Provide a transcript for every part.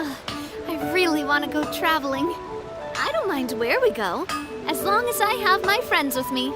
I really want to go traveling. I don't mind where we go, as long as I have my friends with me.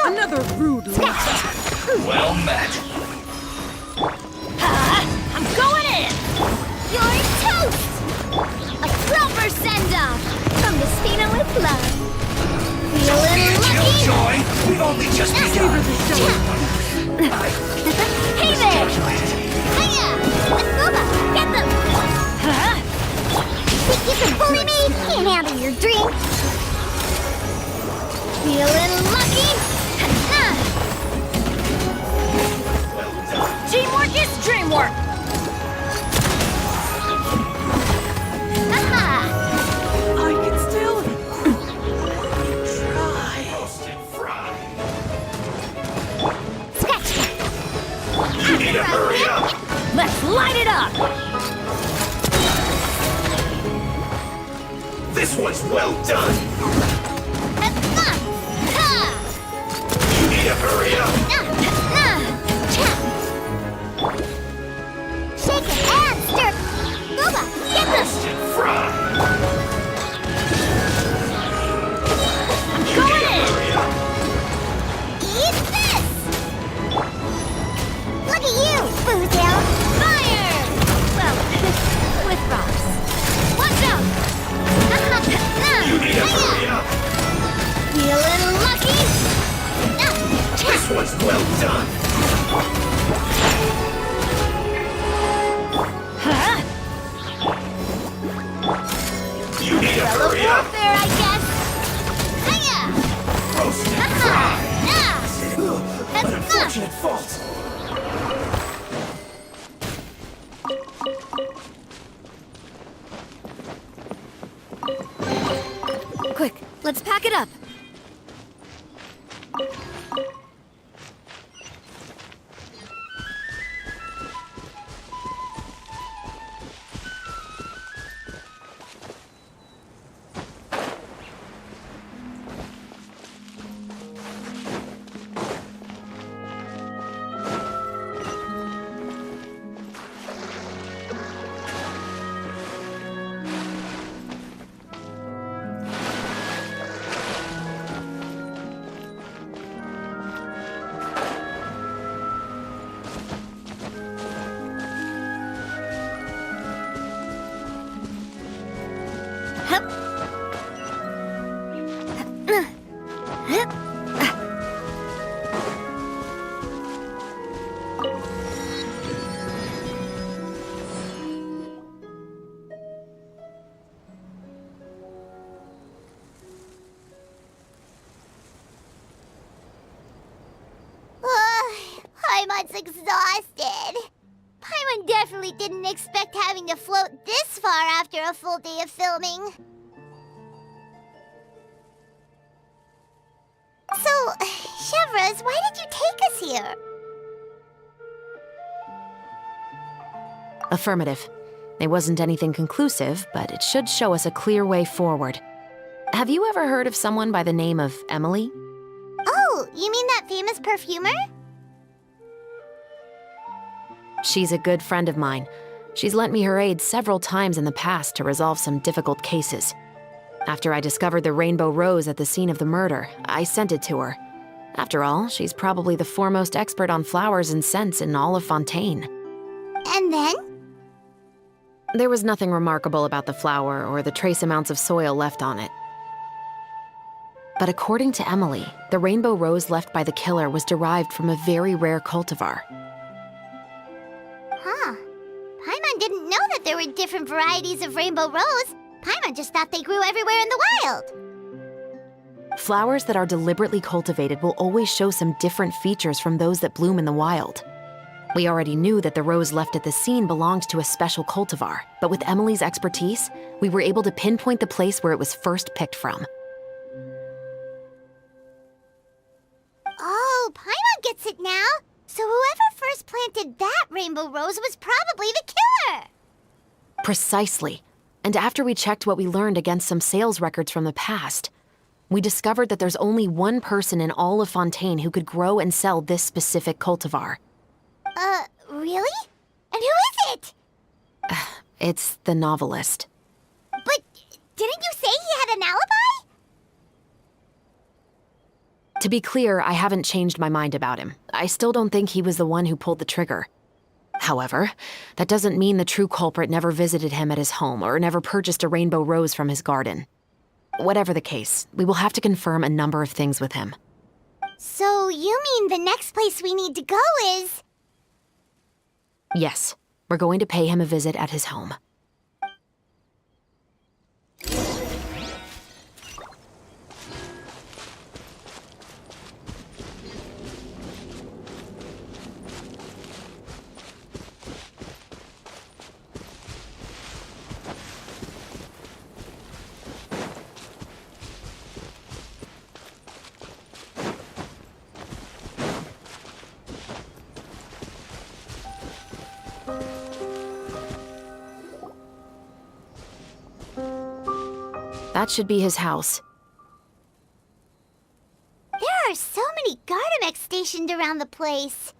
Another rude laugh. Well met. I'm going in! You're toast! A proper send-off from the Spina with love. Feeling lucky? Joy, we've only just begun. Hey there! Hiya! Booba, get them! Huh? Think you can bully me? Can't handle your drink. Feeling lucky? Teamwork is dreamwork! I can still try. Roasted fry. Scratch that! You need to hurry up. Let's light it up! This one's well done. You need to hurry up. Shake it and stir. Booba, get this! Roasted fry. I'm You going need to in! hurry up. Eat this! Look at you, Boozle! Fire! Well, with rocks. Watch out! You need to hurry up. Feeling lucky? This one's well done. Huh? You need to Fellow hurry up. warfare, I guess. Hiya! Roasted fry. An That's unfortunate fault. Quick, let's pack it up. Paimon's exhausted. Paimon definitely didn't expect having to float this far after a full day of filming. So, Chevras, why did you take us here? Affirmative. It wasn't anything conclusive, but it should show us a clear way forward. Have you ever heard of someone by the name of Emily? Oh, you mean that famous perfumer? She's a good friend of mine. She's lent me her aid several times in the past to resolve some difficult cases. After I discovered the rainbow rose at the scene of the murder, I sent it to her. After all, she's probably the foremost expert on flowers and scents in all of Fontaine. And then? There was nothing remarkable about the flower or the trace amounts of soil left on it. But according to Emily, the rainbow rose left by the killer was derived from a very rare cultivar. Huh. Paimon didn't know that there were different varieties of rainbow rose. Paimon just thought they grew everywhere in the wild. Flowers that are deliberately cultivated will always show some different features from those that bloom in the wild. We already knew that the rose left at the scene belonged to a special cultivar, but with Emily's expertise, we were able to pinpoint the place where it was first picked from. Oh, Paimon gets it now. So whoever first planted that rainbow rose was probably the killer. Precisely. And after we checked what we learned against some sales records from the past, we discovered that there's only one person in all of Fontaine who could grow and sell this specific cultivar. Really? And who is it? It's the novelist. But didn't you say he had an alibi? To be clear, I haven't changed my mind about him. I still don't think he was the one who pulled the trigger. However, that doesn't mean the true culprit never visited him at his home or never purchased a rainbow rose from his garden. Whatever the case, we will have to confirm a number of things with him. So you mean the next place we need to go is... Yes, we're going to pay him a visit at his home. That should be his house. There are so many Gardamex stationed around the place.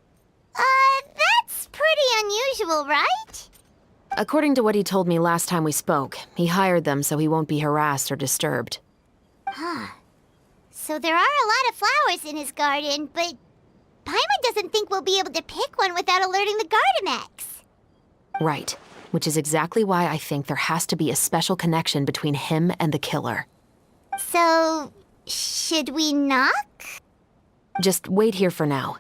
That's pretty unusual, right? According to what he told me last time we spoke, he hired them so he won't be harassed or disturbed. Huh. So there are a lot of flowers in his garden, but Paimon doesn't think we'll be able to pick one without alerting the Gardamex. Right. Which is exactly why I think there has to be a special connection between him and the killer. So, should we knock? Just wait here for now.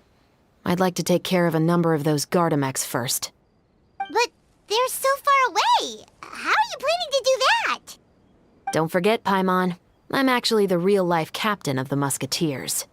I'd like to take care of a number of those Gardamex first. But they're so far away. How are you planning to do that? Don't forget, Paimon, I'm actually the real-life captain of the Musketeers.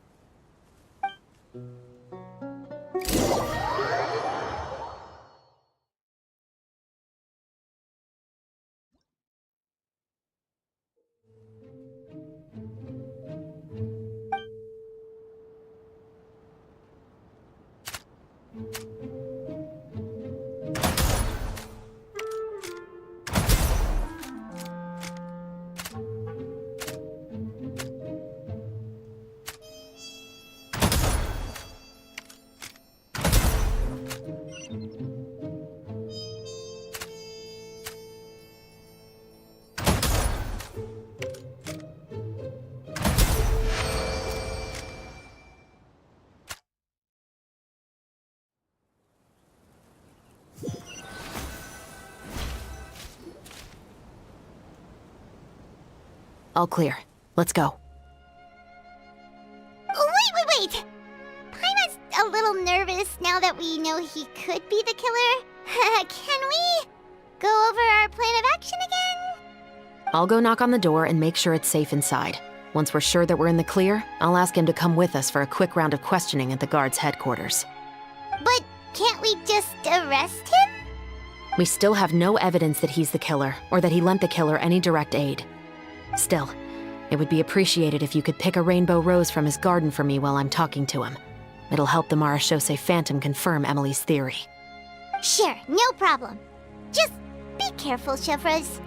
All clear. Let's go. Wait! Paimon's a little nervous now that we know he could be the killer. Can we go over our plan of action again? I'll go knock on the door and make sure it's safe inside. Once we're sure that we're in the clear, I'll ask him to come with us for a quick round of questioning at the guard's headquarters. But can't we just arrest him? We still have no evidence that he's the killer or that he lent the killer any direct aid. Still, it would be appreciated if you could pick a rainbow rose from his garden for me while I'm talking to him. It'll help the Marachose Phantom confirm Emily's theory. Sure, no problem. Just be careful, Chevreuse.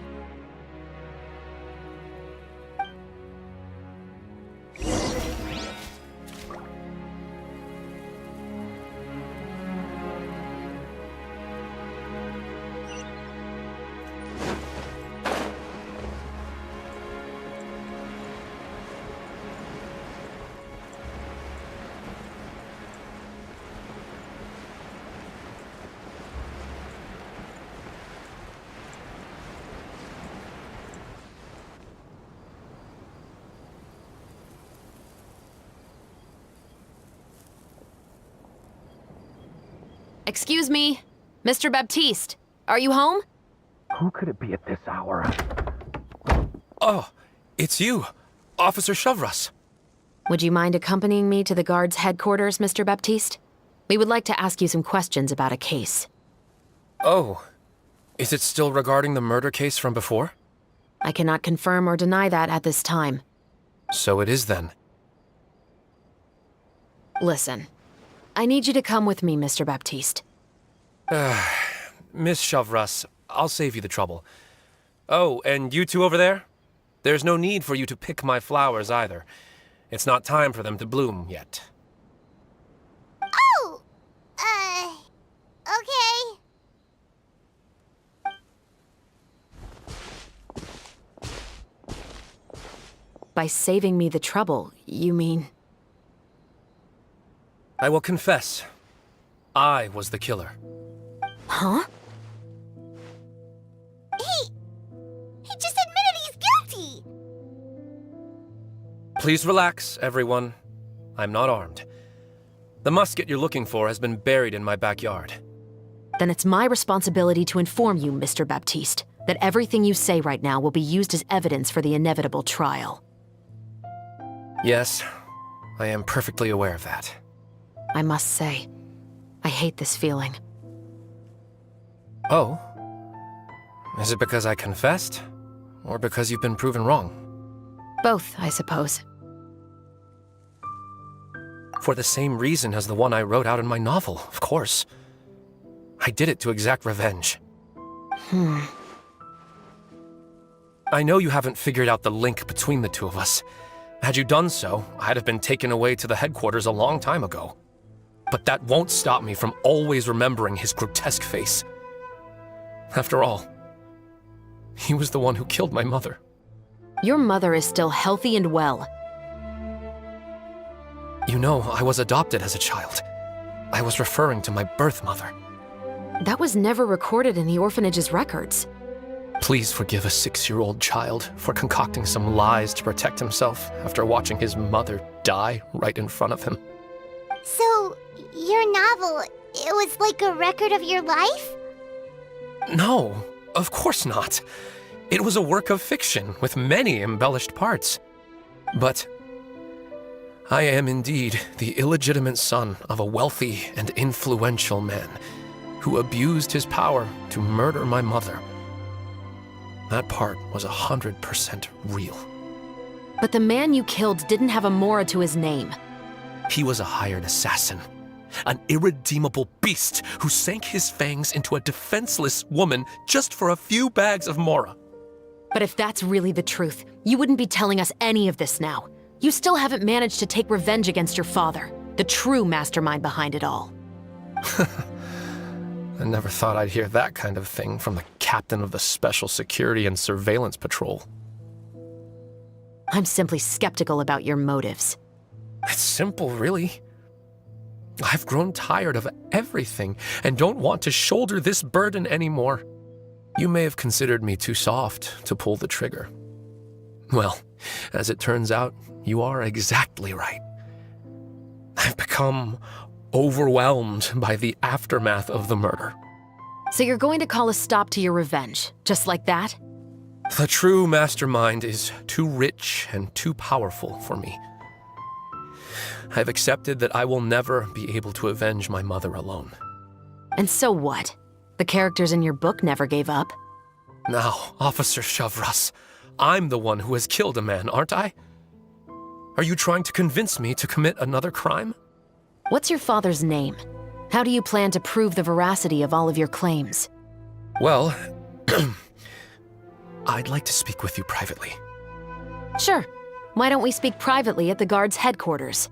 Excuse me, Mr. Baptiste, are you home? Who could it be at this hour? Oh, it's you, Officer Chevreuse. Would you mind accompanying me to the guard's headquarters, Mr. Baptiste? We would like to ask you some questions about a case. Oh, is it still regarding the murder case from before? I cannot confirm or deny that at this time. So it is then. Listen, I need you to come with me, Mr. Baptiste. Miss Chevreuse, I'll save you the trouble. Oh, and you two over there? There's no need for you to pick my flowers either. It's not time for them to bloom yet. Oh! Okay. By saving me the trouble, you mean... I will confess, I was the killer. Huh? He just admitted he's guilty! Please relax, everyone. I'm not armed. The musket you're looking for has been buried in my backyard. Then it's my responsibility to inform you, Mr. Baptiste, that everything you say right now will be used as evidence for the inevitable trial. Yes, I am perfectly aware of that. I must say, I hate this feeling. Oh? Is it because I confessed? Or because you've been proven wrong? Both, I suppose. For the same reason as the one I wrote out in my novel, of course. I did it to exact revenge. I know you haven't figured out the link between the two of us. Had you done so, I'd have been taken away to the headquarters a long time ago. But that won't stop me from always remembering his grotesque face. After all, he was the one who killed my mother. Your mother is still healthy and well. You know, I was adopted as a child. I was referring to my birth mother. That was never recorded in the orphanage's records. Please forgive a 6-year-old child for concocting some lies to protect himself after watching his mother die right in front of him. So, your novel, it was like a record of your life? No, of course not. It was a work of fiction with many embellished parts. But I am indeed the illegitimate son of a wealthy and influential man who abused his power to murder my mother. That part was 100% real. But the man you killed didn't have a Mora to his name. He was a hired assassin, an irredeemable beast who sank his fangs into a defenseless woman just for a few bags of Mora. But if that's really the truth, you wouldn't be telling us any of this now. You still haven't managed to take revenge against your father, the true mastermind behind it all. I never thought I'd hear that kind of thing from the captain of the Special Security and Surveillance Patrol. I'm simply skeptical about your motives. It's simple, really. I've grown tired of everything and don't want to shoulder this burden anymore. You may have considered me too soft to pull the trigger. Well, as it turns out, you are exactly right. I've become overwhelmed by the aftermath of the murder. So you're going to call a stop to your revenge, just like that? The true mastermind is too rich and too powerful for me. I've accepted that I will never be able to avenge my mother alone. And so what? The characters in your book never gave up. Now, Officer Shavras, I'm the one who has killed a man, aren't I? Are you trying to convince me to commit another crime? What's your father's name? How do you plan to prove the veracity of all of your claims? Well, I'd like to speak with you privately. Sure. Why don't we speak privately at the guard's headquarters?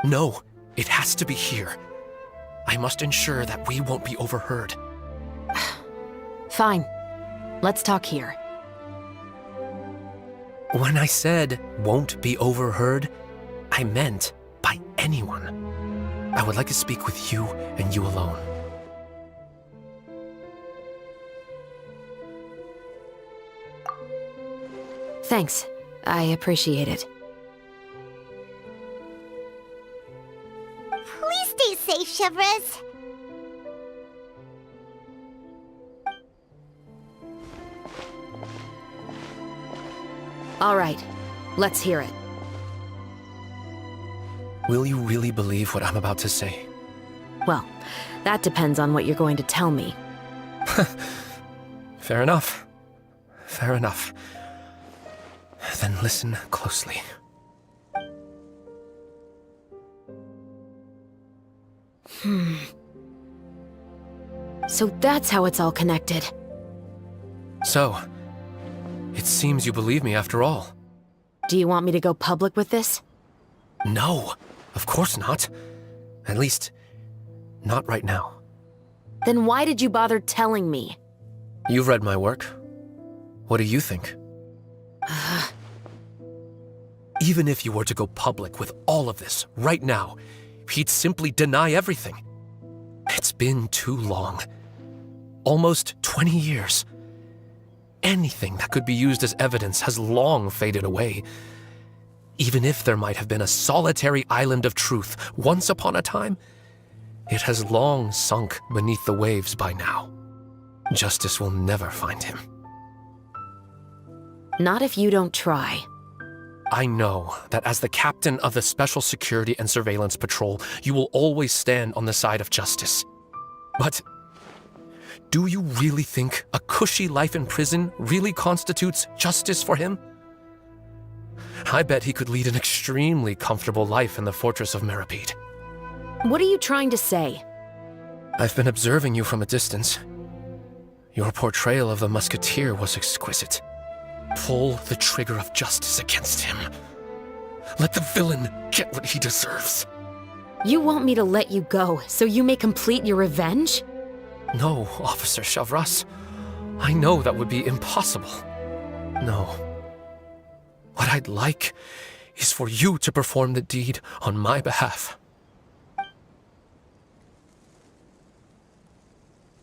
No, it has to be here. I must ensure that we won't be overheard. Fine. Let's talk here. When I said won't be overheard, I meant by anyone. I would like to speak with you and you alone. Thanks. I appreciate it. Please stay safe, Shavras. All right. Let's hear it. Will you really believe what I'm about to say? Well, that depends on what you're going to tell me. Fair enough. Fair enough. Then listen closely. So that's how it's all connected. So, it seems you believe me after all. Do you want me to go public with this? No, of course not. At least, not right now. Then why did you bother telling me? You've read my work. What do you think? Even if you were to go public with all of this right now, he'd simply deny everything. It's been too long. Almost 20 years. Anything that could be used as evidence has long faded away. Even if there might have been a solitary island of truth once upon a time, it has long sunk beneath the waves by now. Justice will never find him. Not if you don't try. I know that as the captain of the Special Security and Surveillance Patrol, you will always stand on the side of justice. But do you really think a cushy life in prison really constitutes justice for him? I bet he could lead an extremely comfortable life in the fortress of Meripede. What are you trying to say? I've been observing you from a distance. Your portrayal of the musketeer was exquisite. Pull the trigger of justice against him. Let the villain get what he deserves. You want me to let you go so you may complete your revenge? No, Officer Shavras. I know that would be impossible. No. What I'd like is for you to perform the deed on my behalf.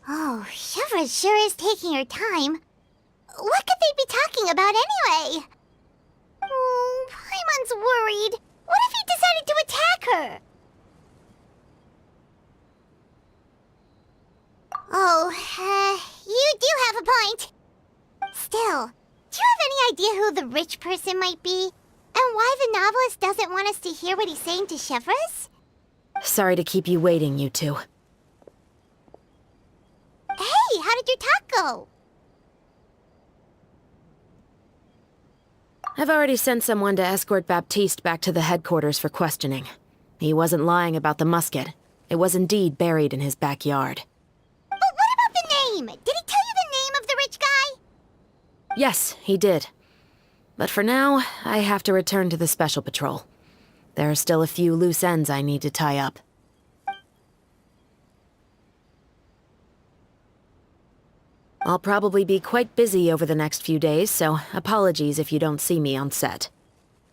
Oh, Shavras sure is taking her time. What could they be talking about anyway? Oh, Paimon's worried. What if he decided to attack her? Oh, you do have a point. Still, do you have any idea who the rich person might be? And why the novelist doesn't want us to hear what he's saying to Shavras? Sorry to keep you waiting, you two. Hey, how did your talk go? I've already sent someone to escort Baptiste back to the headquarters for questioning. He wasn't lying about the musket. It was indeed buried in his backyard. But what about the name? Did he tell you the name of the rich guy? Yes, he did. But for now, I have to return to the Special Patrol. There are still a few loose ends I need to tie up. I'll probably be quite busy over the next few days, so apologies if you don't see me on set.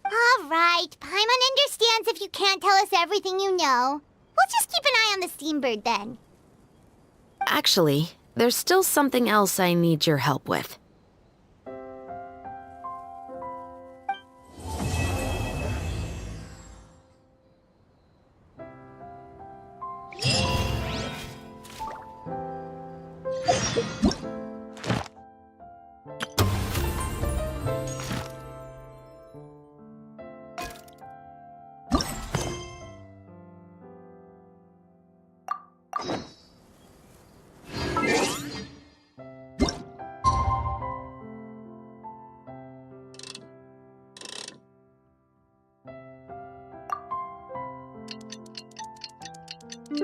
All right, Paimon understands if you can't tell us everything you know. We'll just keep an eye on the Steambird then. Actually, there's still something else I need your help with. We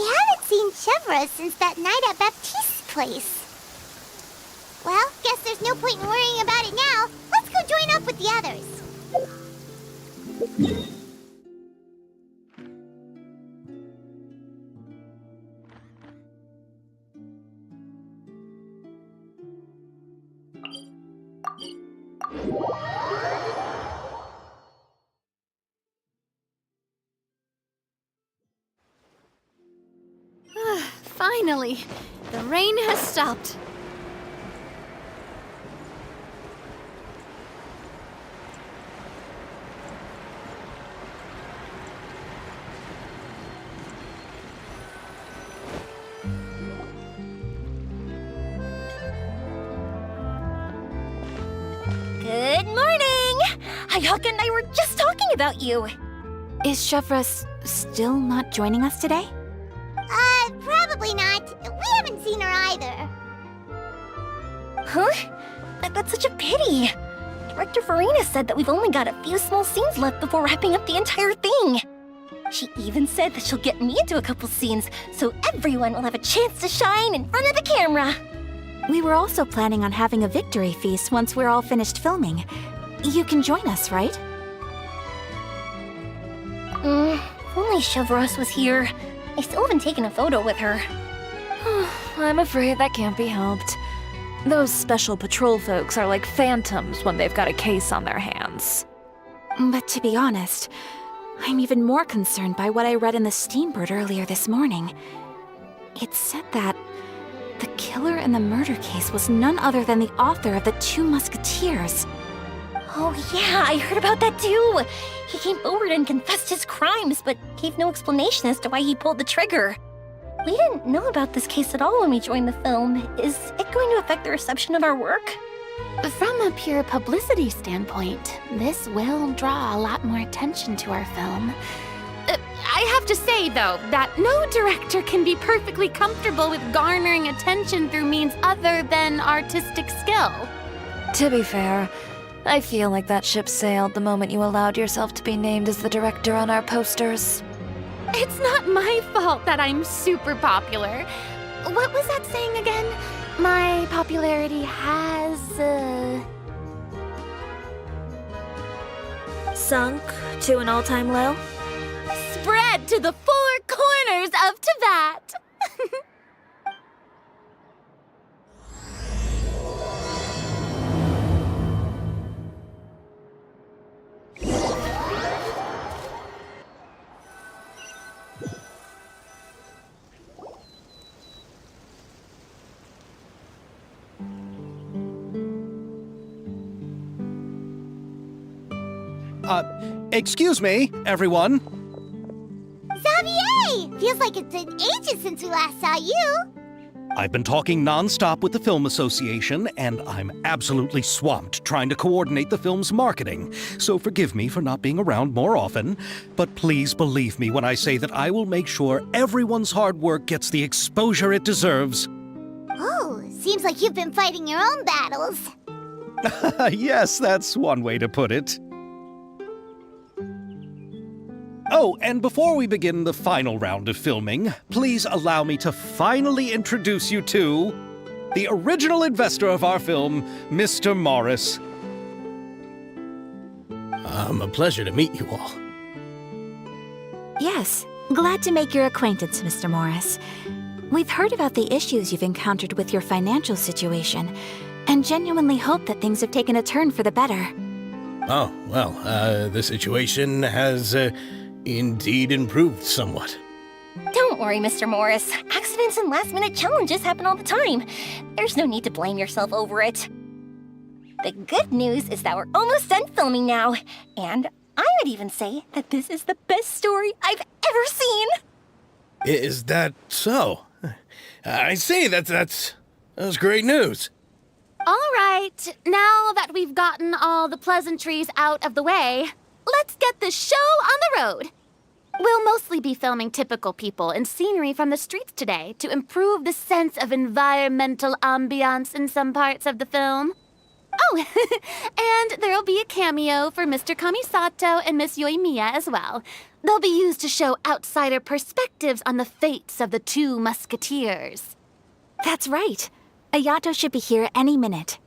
haven't seen Chevra since that night at Baptiste's place. Well, guess there's no point in worrying about it now. Let's go join up with the others. Finally, the rain has stopped. Good morning! Hayaka and I were just talking about you. Is Chevra still not joining us today? Probably not. We haven't seen her either. Huh? That's such a pity. Director Farina said that we've only got a few small scenes left before wrapping up the entire thing. She even said that she'll get me into a couple scenes, so everyone will have a chance to shine in front of the camera. We were also planning on having a victory feast once we're all finished filming. You can join us, right? If only Chevros was here. I still haven't taken a photo with her. I'm afraid that can't be helped. Those special patrol folks are like phantoms when they've got a case on their hands. But to be honest, I'm even more concerned by what I read in the Steambird earlier this morning. It said that the killer in the murder case was none other than the author of the Two Musketeers. Oh yeah, I heard about that too. He came forward and confessed his crimes, but gave no explanation as to why he pulled the trigger. We didn't know about this case at all when we joined the film. Is it going to affect the reception of our work? From a pure publicity standpoint, this will draw a lot more attention to our film. I have to say, though, that no director can be perfectly comfortable with garnering attention through means other than artistic skill. To be fair, I feel like that ship sailed the moment you allowed yourself to be named as the director on our posters. It's not my fault that I'm super popular. What was that saying again? My popularity has, Sunk to an all-time low? spread to the four corners of Teyvat. Excuse me, everyone. Xavier! Feels like it's been ages since we last saw you. I've been talking non-stop with the Film Association, and I'm absolutely swamped trying to coordinate the film's marketing. So forgive me for not being around more often, but please believe me when I say that I will make sure everyone's hard work gets the exposure it deserves. Oh, seems like you've been fighting your own battles. Yes, that's one way to put it. Oh, and before we begin the final round of filming, please allow me to finally introduce you to the original investor of our film, Mr. Morris. A pleasure to meet you all. Yes, glad to make your acquaintance, Mr. Morris. We've heard about the issues you've encountered with your financial situation, and genuinely hope that things have taken a turn for the better. Oh, well, the situation has indeed improved somewhat. Don't worry, Mr. Morris. Accidents and last-minute challenges happen all the time. There's no need to blame yourself over it. The good news is that we're almost done filming now, and I would even say that this is the best story I've ever seen. Is that so? I see, that's great news. All right, now that we've gotten all the pleasantries out of the way, let's get this show on the road. We'll mostly be filming typical people and scenery from the streets today to improve the sense of environmental ambiance in some parts of the film. Oh, and there'll be a cameo for Mr. Kamisato and Miss Yoimiya as well. They'll be used to show outsider perspectives on the fates of the two musketeers. That's right. Ayato should be here any minute.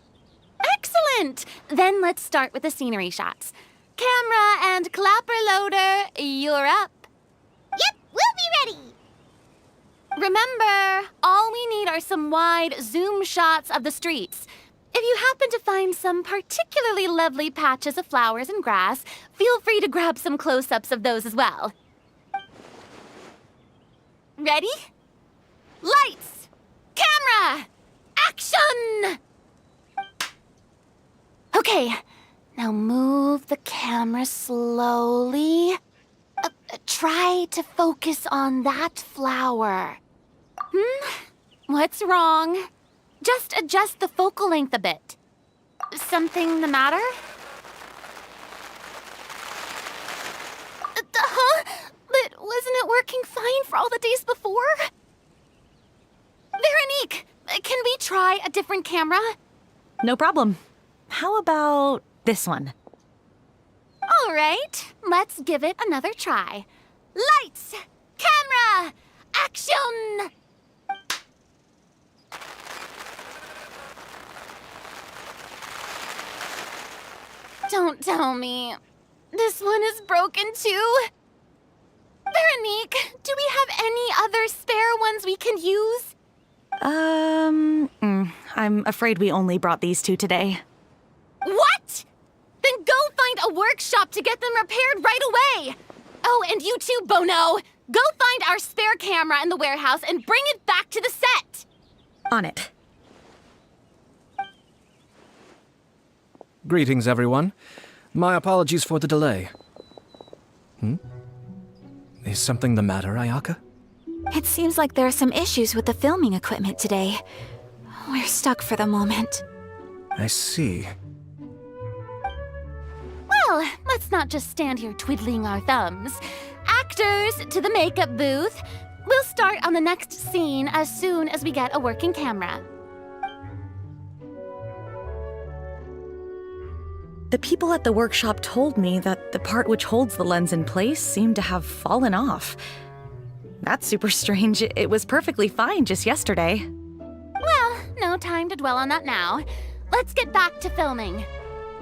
Excellent! Then let's start with the scenery shots. Camera and clapper loader, you're up. Yep, we'll be ready. Remember, all we need are some wide zoom shots of the streets. If you happen to find some particularly lovely patches of flowers and grass, feel free to grab some close-ups of those as well. Ready? Lights! Camera! Action! Okay, now move the camera slowly. Try to focus on that flower. What's wrong? Just adjust the focal length a bit. Something the matter? But wasn't it working fine for all the days before? Veronique, can we try a different camera? No problem. How about this one? All right, let's give it another try. Lights! Camera! Action! Don't tell me. This one is broken too? Veronique, do we have any other spare ones we can use? I'm afraid we only brought these two today. What? Then go find a workshop to get them repaired right away. Oh, and you too, Bono. Go find our spare camera in the warehouse and bring it back to the set. On it. Greetings, everyone. My apologies for the delay. Is something the matter, Ayaka? It seems like there are some issues with the filming equipment today. We're stuck for the moment. I see. Well, let's not just stand here twiddling our thumbs. Actors, to the makeup booth. We'll start on the next scene as soon as we get a working camera. The people at the workshop told me that the part which holds the lens in place seemed to have fallen off. That's super strange. It was perfectly fine just yesterday. Well, no time to dwell on that now. Let's get back to filming.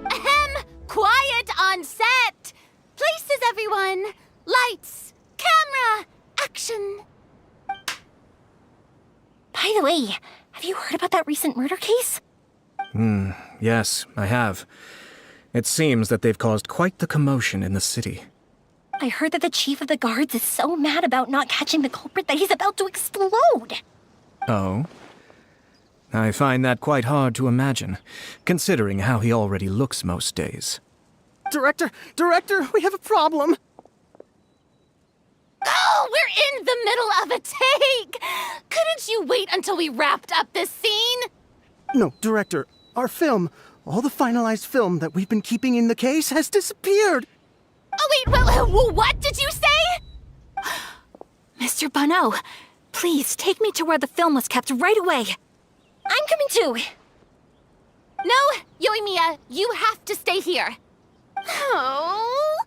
Ahem! Quiet on set! Places, everyone! Lights! Camera! Action! By the way, have you heard about that recent murder case? Yes, I have. It seems that they've caused quite the commotion in the city. I heard that the chief of the guards is so mad about not catching the culprit that he's about to explode. Oh? I find that quite hard to imagine, considering how he already looks most days. Director, we have a problem. Oh, we're in the middle of a take! Couldn't you wait until we wrapped up this scene? No, Director, our film, all the finalized film that we've been keeping in the case has disappeared. Oh, wait, what did you say? Mr. Bono, please take me to where the film was kept right away. I'm coming too. No, Yoimiya, you have to stay here. Oh.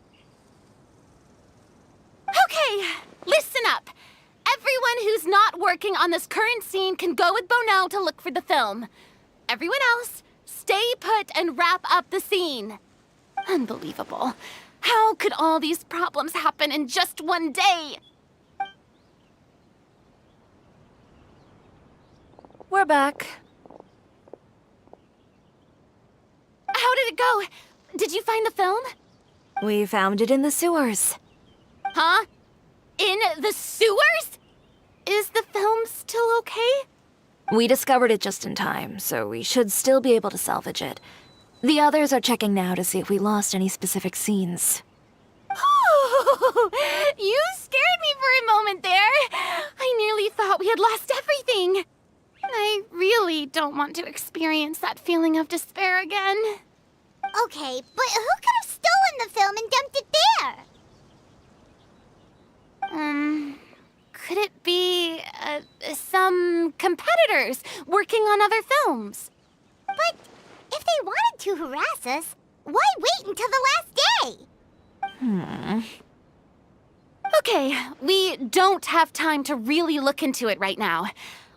Okay, listen up. Everyone who's not working on this current scene can go with Bono to look for the film. Everyone else, stay put and wrap up the scene. Unbelievable. How could all these problems happen in just one day? We're back. How did it go? Did you find the film? We found it in the sewers. Huh? In the sewers? Is the film still okay? We discovered it just in time, so we should still be able to salvage it. The others are checking now to see if we lost any specific scenes. Oh, you scared me for a moment there. I nearly thought we had lost everything. I really don't want to experience that feeling of despair again. Okay, but who could have stolen the film and dumped it there? Could it be, some competitors working on other films? But if they wanted to harass us, why wait until the last day? Okay, we don't have time to really look into it right now.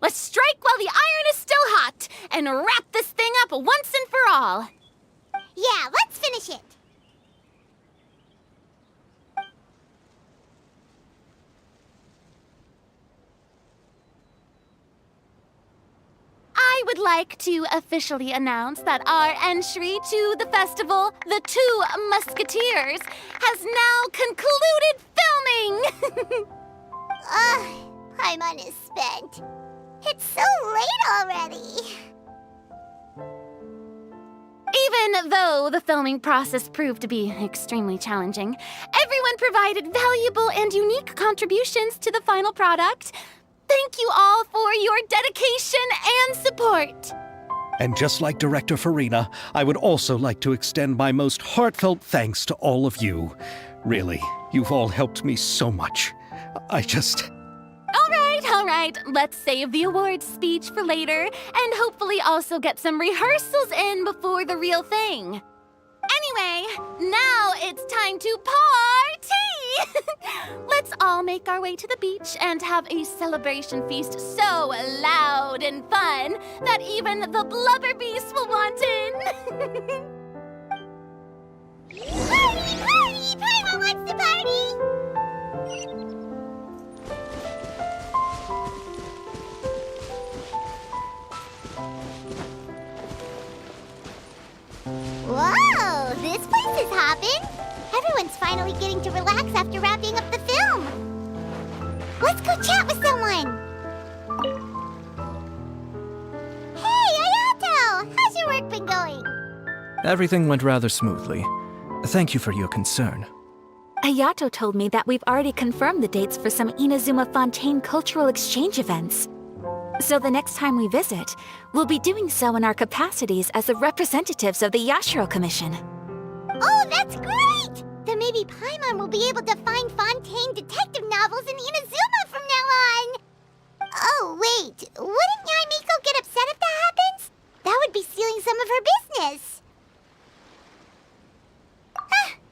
Let's strike while the iron is still hot and wrap this thing up once and for all. Yeah, let's finish it. I would like to officially announce that our entry to the festival, The Two Musketeers, has now concluded filming! Paimon is spent. It's so late already. Even though the filming process proved to be extremely challenging, everyone provided valuable and unique contributions to the final product. Thank you all for your dedication and support. And just like Director Farina, I would also like to extend my most heartfelt thanks to all of you. Really, you've all helped me so much. All right, let's save the awards speech for later and hopefully also get some rehearsals in before the real thing. Anyway, now it's time to party! Let's all make our way to the beach and have a celebration feast so loud and fun that even the blubber beast will want in. Party! Party! Paimon wants to party! Whoa! This place is hopping! Everyone's finally getting to relax after wrapping up the film! Let's go chat with someone! Hey, Ayato! How's your work been going? Everything went rather smoothly. Thank you for your concern. Ayato told me that we've already confirmed the dates for some Inazuma Fontaine cultural exchange events. So the next time we visit, we'll be doing so in our capacities as the representatives of the Yashiro Commission. Oh, that's great! Then maybe Paimon will be able to find Fontaine detective novels in Inazuma from now on! Oh, wait. Wouldn't Yae Miko get upset if that happens? That would be stealing some of her business.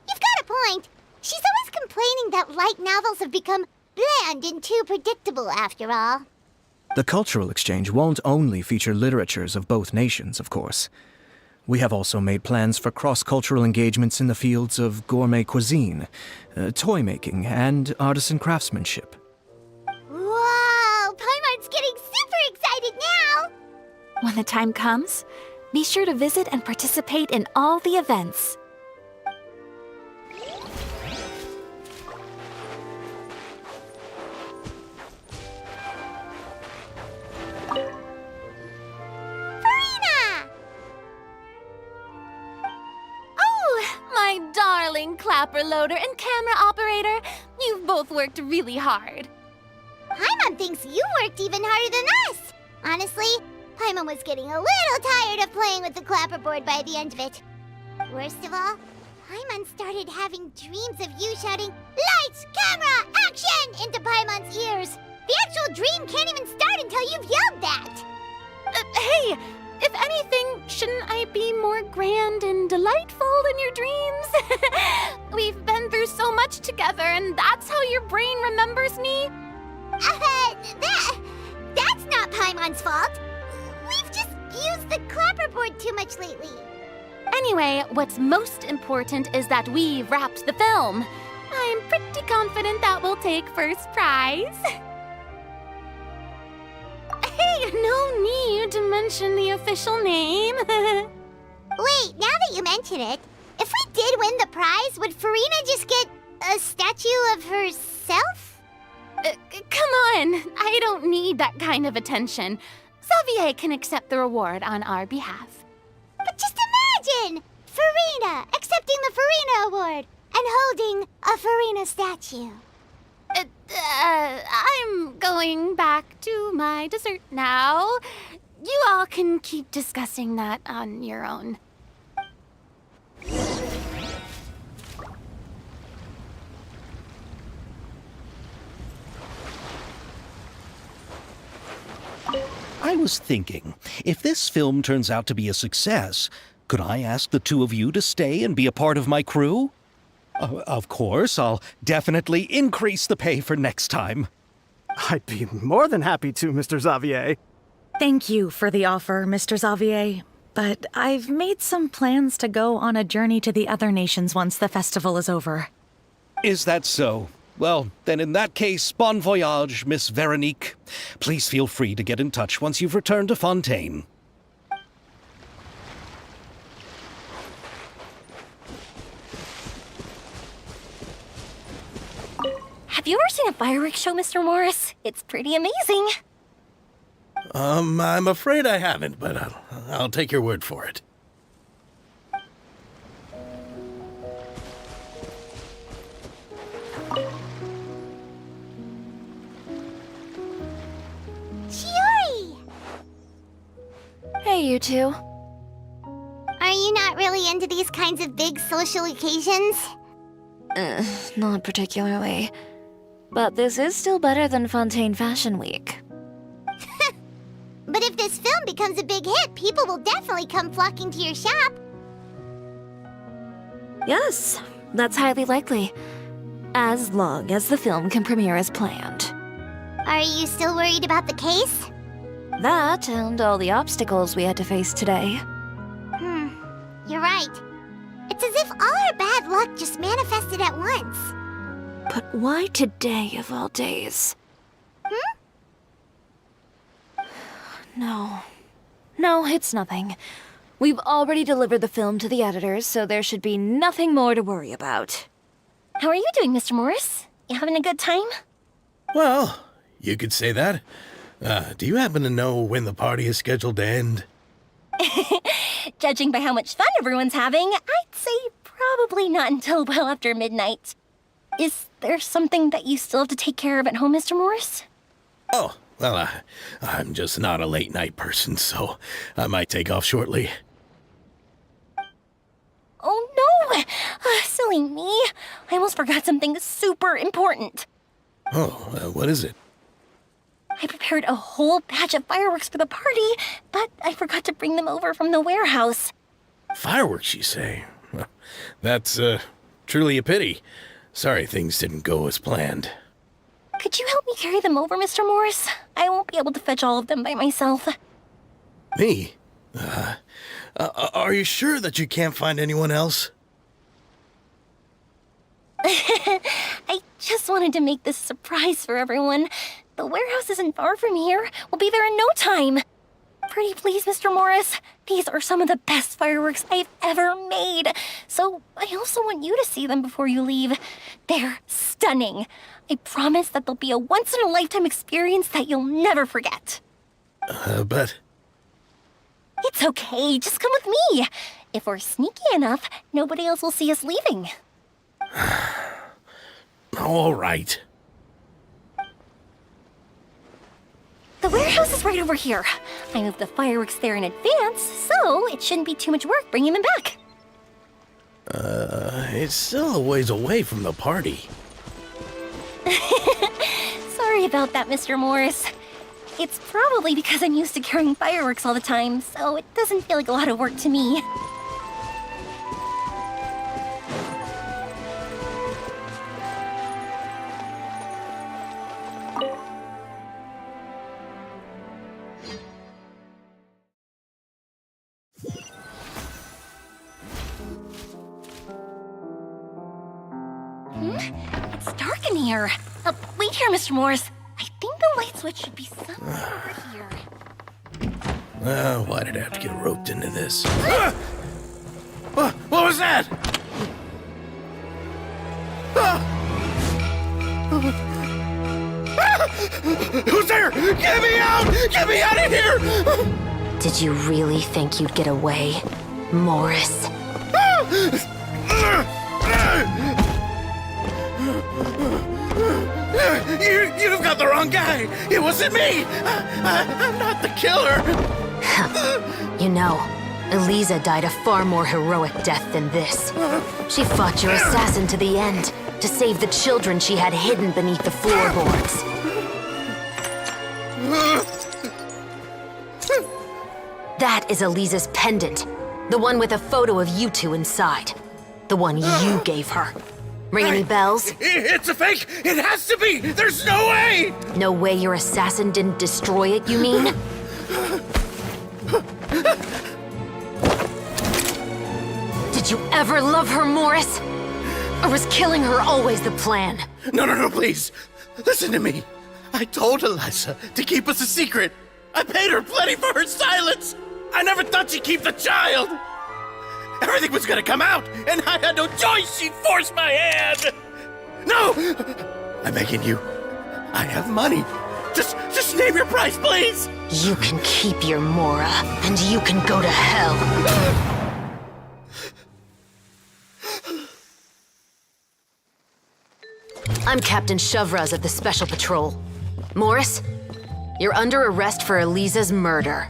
You've got a point. She's always complaining that light novels have become bland and too predictable after all. The cultural exchange won't only feature literatures of both nations, of course. We have also made plans for cross-cultural engagements in the fields of gourmet cuisine, toy making, and artisan craftsmanship. Whoa! Paimon's getting super excited now! When the time comes, be sure to visit and participate in all the events. My darling clapper loader and camera operator, you've both worked really hard. Paimon thinks you worked even harder than us. Honestly, Paimon was getting a little tired of playing with the clapperboard by the end of it. Worst of all, Paimon started having dreams of you shouting, "Lights, camera, action!" into Paimon's ears. The actual dream can't even start until you've yelled that. Hey! If anything, shouldn't I be more grand and delightful in your dreams? We've been through so much together, and that's how your brain remembers me? That's not Paimon's fault. We've just used the clapperboard too much lately. Anyway, what's most important is that we've wrapped the film. I'm pretty confident that we'll take first prize. Hey, no need to mention the official name. Wait, now that you mention it, if we did win the prize, would Farina just get a statue of herself? Come on, I don't need that kind of attention. Xavier can accept the reward on our behalf. But just Imagine Farina accepting the Farina Award and holding a Farina statue. I'm going back to my dessert now. You all can keep discussing that on your own. I was thinking, if this film turns out to be a success, could I ask the two of you to stay and be a part of my crew? Of course, I'll definitely increase the pay for next time. I'd be more than happy to, Mr. Xavier. Thank you for the offer, Mr. Xavier. But I've made some plans to go on a journey to the other nations once the festival is over. Is that so? Well, then in that case, bon voyage, Miss Veronique. Please feel free to get in touch once you've returned to Fontaine. Have you ever seen a fireworks show, Mr. Morris? It's pretty amazing. I'm afraid I haven't, but I'll take your word for it. Chiori! Hey, you two. Are you not really into these kinds of big social occasions? Not particularly. But this is still better than Fontaine Fashion Week. But if this film becomes a big hit, people will definitely come flocking to your shop. Yes, that's highly likely. As long as the film can premiere as planned. Are you still worried about the case? That and all the obstacles we had to face today. You're right. It's as if all our bad luck just manifested at once. But why today of all days? No, it's nothing. We've already delivered the film to the editors, so there should be nothing more to worry about. How are you doing, Mr. Morris? You having a good time? Well, you could say that. Do you happen to know when the party is scheduled to end? Judging by how much fun everyone's having, I'd say probably not until well after midnight. Is there something that you still have to take care of at home, Mr. Morris? Oh, well, I'm just not a late night person, so I might take off shortly. Oh no! Silly me. I almost forgot something super important. Oh, what is it? I prepared a whole batch of fireworks for the party, but I forgot to bring them over from the warehouse. Fireworks, you say? Well, that's, truly a pity. Sorry things didn't go as planned. Could you help me carry them over, Mr. Morris? I won't be able to fetch all of them by myself. Me? Are you sure that you can't find anyone else? I just wanted to make this a surprise for everyone. The warehouse isn't far from here. We'll be there in no time. Pretty please, Mr. Morris. These are some of the best fireworks I've ever made. So I also want you to see them before you leave. They're stunning. I promise that they'll be a once-in-a-lifetime experience that you'll never forget. But... It's okay. Just come with me. If we're sneaky enough, nobody else will see us leaving. All right. The warehouse is right over here. I moved the fireworks there in advance, so it shouldn't be too much work bringing them back. It's still a ways away from the party. Sorry about that, Mr. Morris. It's probably because I'm used to carrying fireworks all the time, so it doesn't feel like a lot of work to me. It's dark in here. Wait here, Mr. Morris. I think the light switch should be somewhere over here. Why did I have to get roped into this? What was that? Who's there? Get me out! Get me out of here! Did you really think you'd get away? Morris. You've got the wrong guy. It wasn't me. I'm not the killer. You know, Eliza died a far more heroic death than this. She fought your assassin to the end to save the children she had hidden beneath the floorboards. That is Eliza's pendant. The one with a photo of you two inside. The one you gave her. Ring any bells? It's a fake! It has to be! There's no way! No way your assassin didn't destroy it, you mean? Did you ever love her, Morris? Or was killing her always the plan? No, please. Listen to me. I told Eliza to keep us a secret. I paid her plenty for her silence. I never thought she'd keep the child. Everything was gonna come out, and I had no choice. She'd force my hand. No! I'm begging you. I have money. Just name your price, please. You can keep your Mora, and you can go to hell. I'm Captain Shovraz of the Special Patrol. Morris, you're under arrest for Eliza's murder.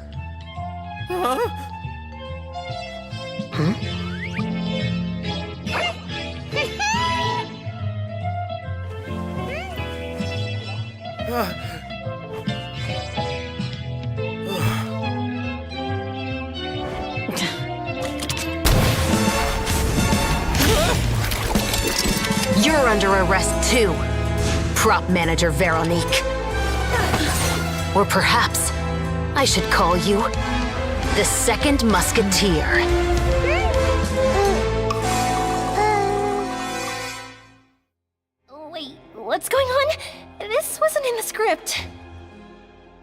You're under arrest too, prop manager Veronique. Or perhaps I should call you the Second Musketeer. Wait, what's going on? This wasn't in the script.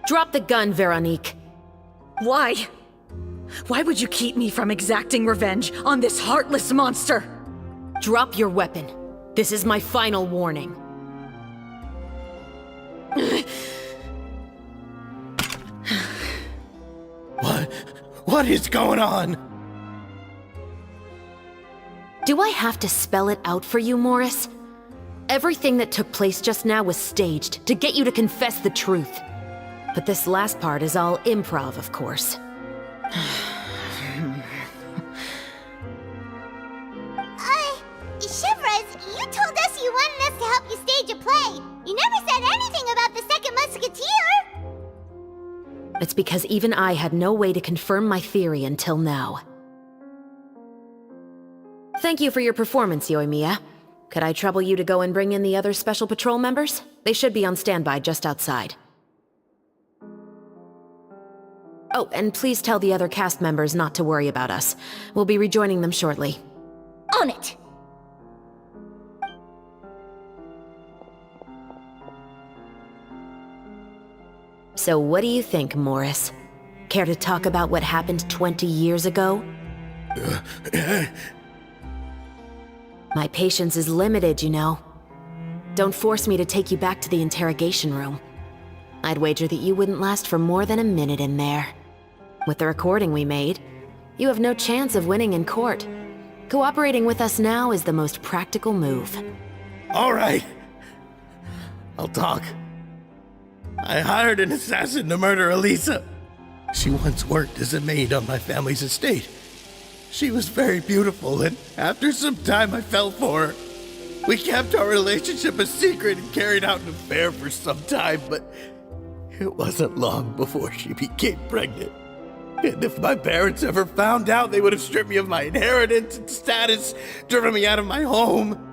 Drop the gun, Veronique. Why? Why would you keep me from exacting revenge on this heartless monster? Drop your weapon. This is my final warning. What is going on? Do I have to spell it out for you, Morris? Everything that took place just now was staged to get you to confess the truth. But this last part is all improv, of course. Shivers, you told us you wanted us to help you stage a play. You never said anything about the Second Musketeer. It's because even I had no way to confirm my theory until now. Thank you for your performance, Yoimiya. Could I trouble you to go and bring in the other Special Patrol members? They should be on standby just outside. Oh, and please tell the other cast members not to worry about us. We'll be rejoining them shortly. On it! So what do you think, Morris? Care to talk about what happened 20 years ago? My patience is limited, you know. Don't force me to take you back to the interrogation room. I'd wager that you wouldn't last for more than a minute in there. With the recording we made, you have no chance of winning in court. Cooperating with us now is the most practical move. All right. I'll talk. I hired an assassin to murder Eliza. She once worked as a maid on my family's estate. She was very beautiful, and after some time I fell for her. We kept our relationship a secret and carried out an affair for some time, but it wasn't long before she became pregnant. And if my parents ever found out, they would have stripped me of my inheritance and status, driven me out of my home.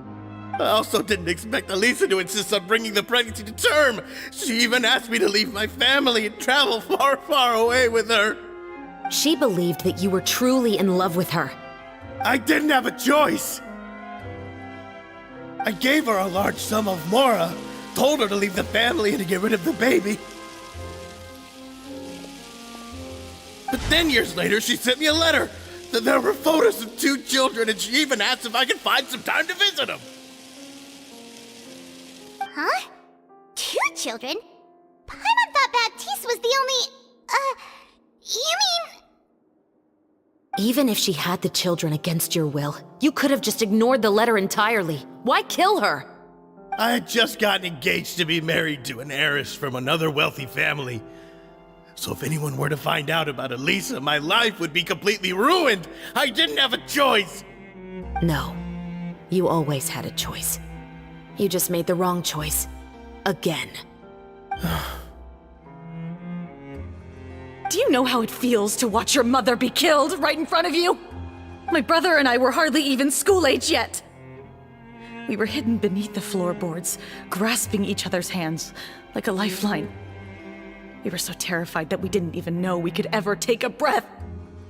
I also didn't expect Eliza to insist on bringing the pregnancy to term. She even asked me to leave my family and travel far, far away with her. She believed that you were truly in love with her. I didn't have a choice. I gave her a large sum of Mora, told her to leave the family and to get rid of the baby. But then years later, she sent me a letter. There were photos of 2 children, and she even asked if I could find some time to visit them. Huh? 2 children? Paimon thought Baptiste was the only... You mean... Even if she had the children against your will, you could have just ignored the letter entirely. Why kill her? I had just gotten engaged to be married to an heiress from another wealthy family. So if anyone were to find out about Elisa, my life would be completely ruined. I didn't have a choice. No. You always had a choice. You just made the wrong choice. Again. Do you know how it feels to watch your mother be killed right in front of you? My brother and I were hardly even school age yet. We were hidden beneath the floorboards, grasping each other's hands like a lifeline. We were so terrified that we didn't even know we could ever take a breath.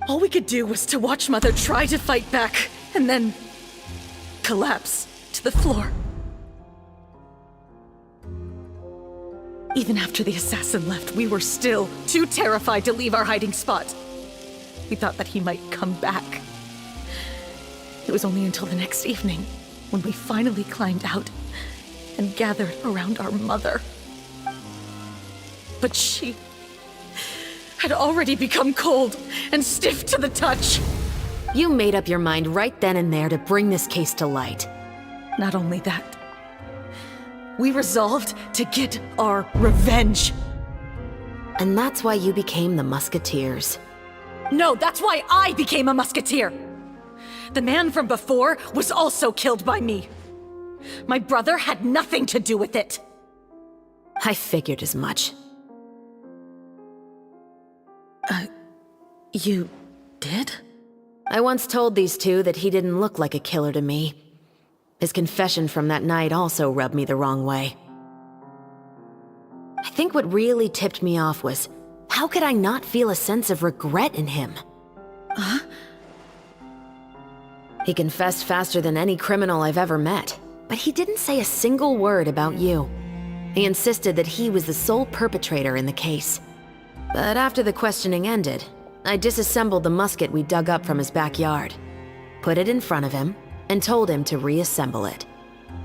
All we could do was to watch Mother try to fight back, and then collapse to the floor. Even after the assassin left, we were still too terrified to leave our hiding spot. We thought that he might come back. It was only until the next evening when we finally climbed out and gathered around our mother. But she had already become cold and stiff to the touch. You made up your mind right then and there to bring this case to light. Not only that, we resolved to get our revenge. And that's why you became the Musketeers. No, that's why I became a musketeer. The man from before was also killed by me. My brother had nothing to do with it. I figured as much. You did? I once told these two that he didn't look like a killer to me. His confession from that night also rubbed me the wrong way. I think what really tipped me off was, how could I not feel a sense of regret in him? Huh? He confessed faster than any criminal I've ever met, but he didn't say a single word about you. He insisted that he was the sole perpetrator in the case. But after the questioning ended, I disassembled the musket we dug up from his backyard, put it in front of him, and told him to reassemble it.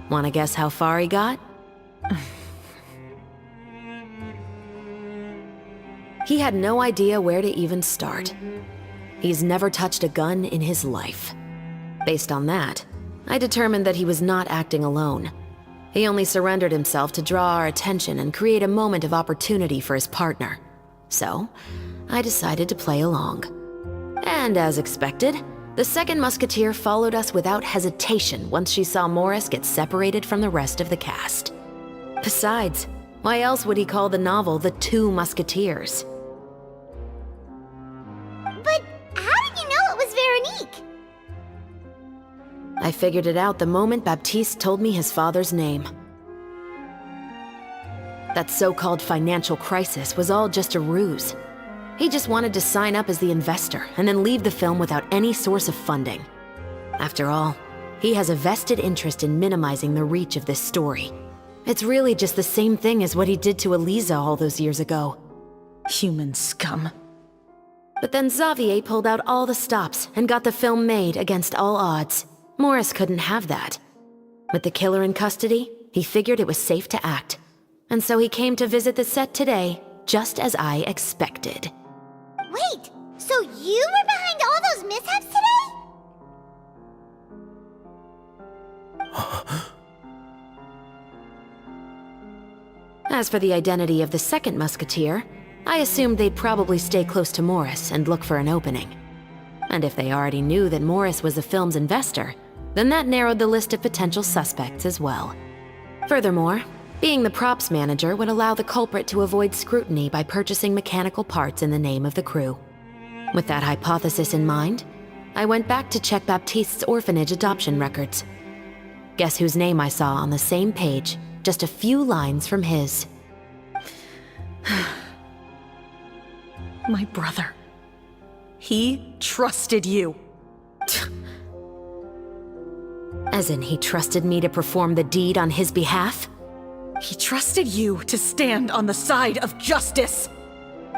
Wanna guess how far he got? He had no idea where to even start. He's never touched a gun in his life. Based on that, I determined that he was not acting alone. He only surrendered himself to draw our attention and create a moment of opportunity for his partner. So, I decided to play along. And as expected, the second musketeer followed us without hesitation once she saw Morris get separated from the rest of the cast. Besides, why else would he call the novel The Two Musketeers? But how did you know it was Veronique? I figured it out the moment Baptiste told me his father's name. That so-called financial crisis was all just a ruse. He just wanted to sign up as the investor and then leave the film without any source of funding. After all, he has a vested interest in minimizing the reach of this story. It's really just the same thing as what he did to Elisa all those years ago. Human scum. But then Xavier pulled out all the stops and got the film made against all odds. Morris couldn't have that. With the killer in custody, he figured it was safe to act. And so he came to visit the set today, just as I expected. Wait, so you were behind all those mishaps today? As for the identity of the second musketeer, I assumed they'd probably stay close to Morris and look for an opening. And if they already knew that Morris was the film's investor, then that narrowed the list of potential suspects as well. Furthermore, being the props manager would allow the culprit to avoid scrutiny by purchasing mechanical parts in the name of the crew. With that hypothesis in mind, I went back to check Baptiste's orphanage adoption records. Guess whose name I saw on the same page, just a few lines from his. My brother. He trusted you. As in, he trusted me to perform the deed on his behalf? He trusted you to stand on the side of justice.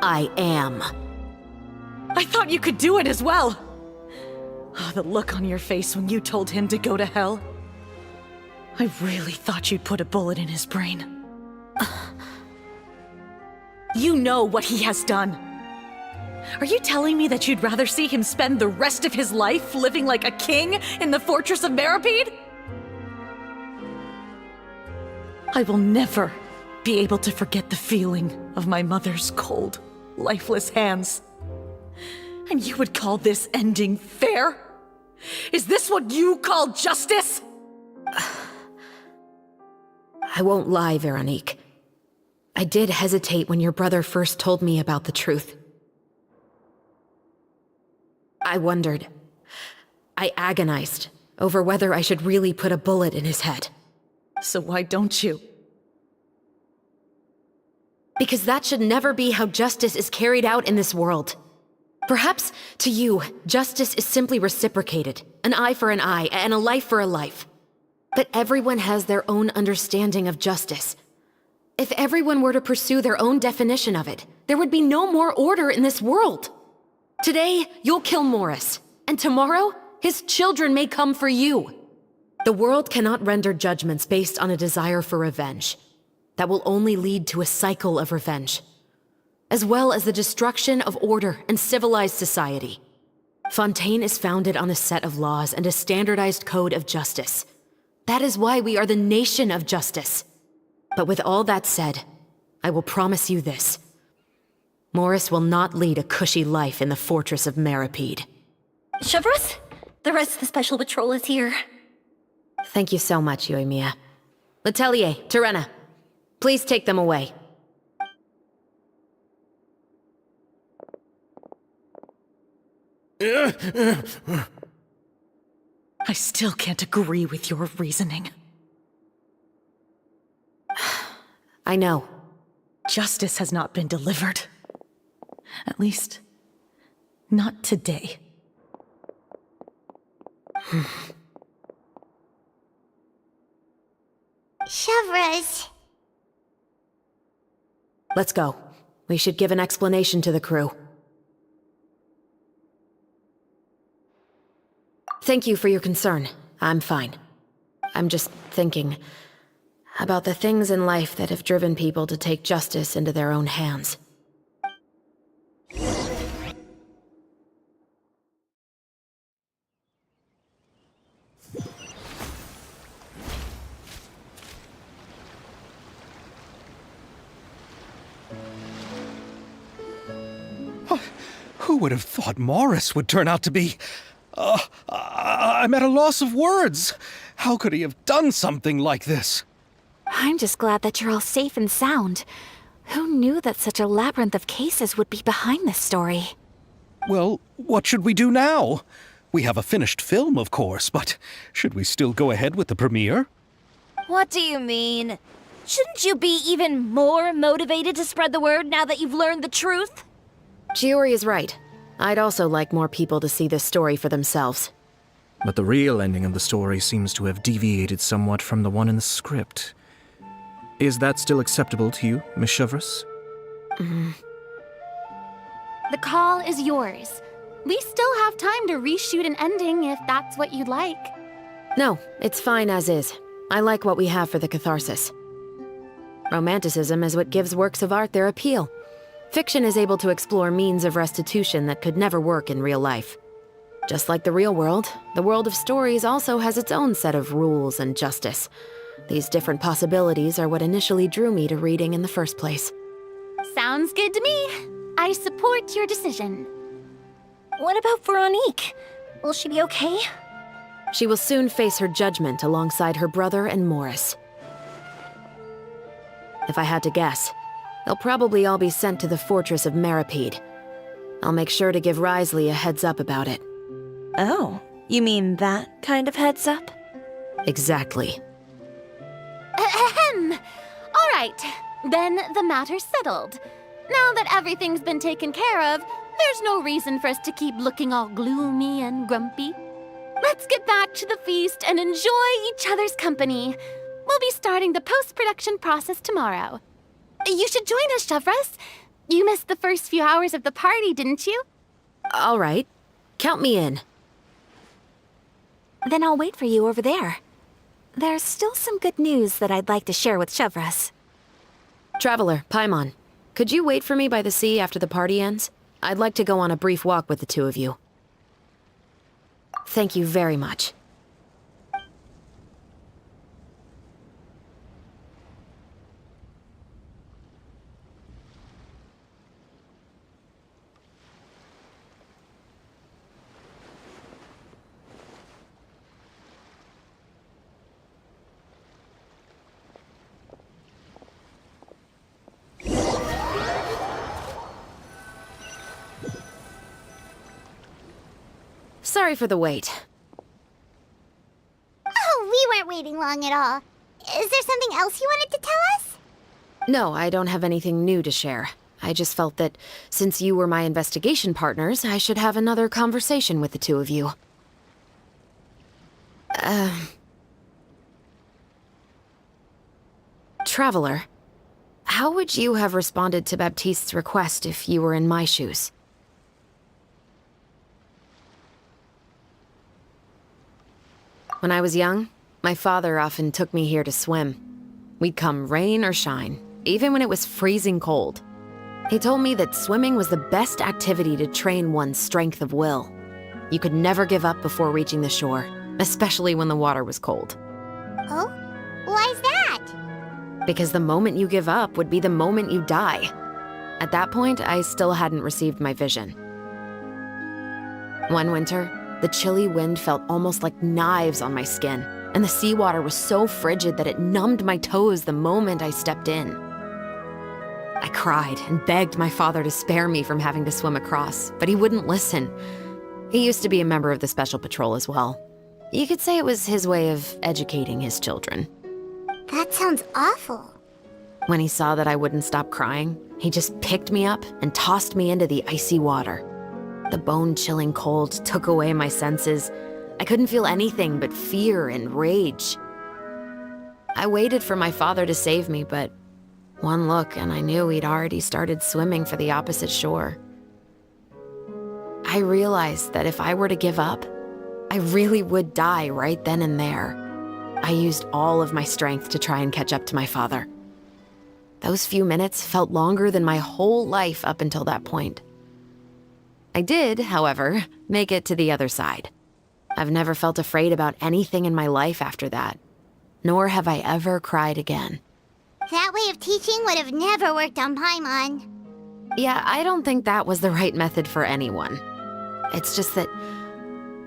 I am. I thought you could do it as well. Oh, the look on your face when you told him to go to hell. I really thought you'd put a bullet in his brain. You know what he has done. Are you telling me that you'd rather see him spend the rest of his life living like a king in the fortress of Meripede? I will never be able to forget the feeling of my mother's cold, lifeless hands. And you would call this ending fair? Is this what you call justice? I won't lie, Veronique. I did hesitate when your brother first told me about the truth. I wondered. I agonized over whether I should really put a bullet in his head. So why don't you? Because that should never be how justice is carried out in this world. Perhaps, to you, justice is simply reciprocated. An eye for an eye, and a life for a life. But everyone has their own understanding of justice. If everyone were to pursue their own definition of it, there would be no more order in this world. Today, you'll kill Morris, and tomorrow, his children may come for you. The world cannot render judgments based on a desire for revenge. That will only lead to a cycle of revenge, as well as the destruction of order and civilized society. Fontaine is founded on a set of laws and a standardized code of justice. That is why we are the nation of justice. But with all that said, I will promise you this. Morris will not lead a cushy life in the fortress of Meripede. Chevreuse, the rest of the special patrol is here. Thank you so much, Yoimiya. Letelier, Terena, please take them away. I still can't agree with your reasoning. I know. Justice has not been delivered. At least, not today. Chevreuse. Let's go. We should give an explanation to the crew. Thank you for your concern. I'm fine. I'm just thinking about the things in life that have driven people to take justice into their own hands. Who would have thought Morris would turn out to be... I'm at a loss of words. How could he have done something like this? I'm just glad that you're all safe and sound. Who knew that such a labyrinth of cases would be behind this story? Well, what should we do now? We have a finished film, of course, but should we still go ahead with the premiere? What do you mean? Shouldn't you be even more motivated to spread the word now that you've learned the truth? Chiori is right. I'd also like more people to see this story for themselves. But the real ending of the story seems to have deviated somewhat from the one in the script. Is that still acceptable to you, Miss Chevreuse? The call is yours. We still have time to reshoot an ending if that's what you'd like. No, it's fine as is. I like what we have for the catharsis. Romanticism is what gives works of art their appeal. Fiction is able to explore means of restitution that could never work in real life. Just like the real world, the world of stories also has its own set of rules and justice. These different possibilities are what initially drew me to reading in the first place. Sounds good to me. I support your decision. What about Veronique? Will she be okay? She will soon face her judgment alongside her brother and Morris. If I had to guess, they'll probably all be sent to the fortress of Meripede. I'll make sure to give Risley a heads up about it. Oh, you mean that kind of heads up? Exactly. Ahem. All right, then the matter's settled. Now that everything's been taken care of, there's no reason for us to keep looking all gloomy and grumpy. Let's get back to the feast and enjoy each other's company. We'll be starting the post-production process tomorrow. You should join us, Chevreuse. You missed the first few hours of the party, didn't you? All right. Count me in. Then I'll wait for you over there. There's still some good news that I'd like to share with Chevreuse. Traveler, Paimon, could you wait for me by the sea after the party ends? I'd like to go on a brief walk with the two of you. Thank you very much. Sorry for the wait. Oh, we weren't waiting long at all. Is there something else you wanted to tell us? No, I don't have anything new to share. I just felt that since you were my investigation partners, I should have another conversation with the two of you. Traveler, how would you have responded to Baptiste's request if you were in my shoes? When I was young, my father often took me here to swim. We'd come rain or shine, even when it was freezing cold. He told me that swimming was the best activity to train one's strength of will. You could never give up before reaching the shore, especially when the water was cold. Oh? Why's that? Because the moment you give up would be the moment you die. At that point, I still hadn't received my vision. One winter, the chilly wind felt almost like knives on my skin, and the seawater was so frigid that it numbed my toes the moment I stepped in. I cried and begged my father to spare me from having to swim across, but he wouldn't listen. He used to be a member of the Special Patrol as well. You could say it was his way of educating his children. That sounds awful. When he saw that I wouldn't stop crying, he just picked me up and tossed me into the icy water. The bone-chilling cold took away my senses. I couldn't feel anything but fear and rage. I waited for my father to save me, but one look and I knew he'd already started swimming for the opposite shore. I realized that if I were to give up, I really would die right then and there. I used all of my strength to try and catch up to my father. Those few minutes felt longer than my whole life up until that point. I did, however, make it to the other side. I've never felt afraid about anything in my life after that, nor have I ever cried again. That way of teaching would have never worked on Paimon. Yeah, I don't think that was the right method for anyone. It's just that,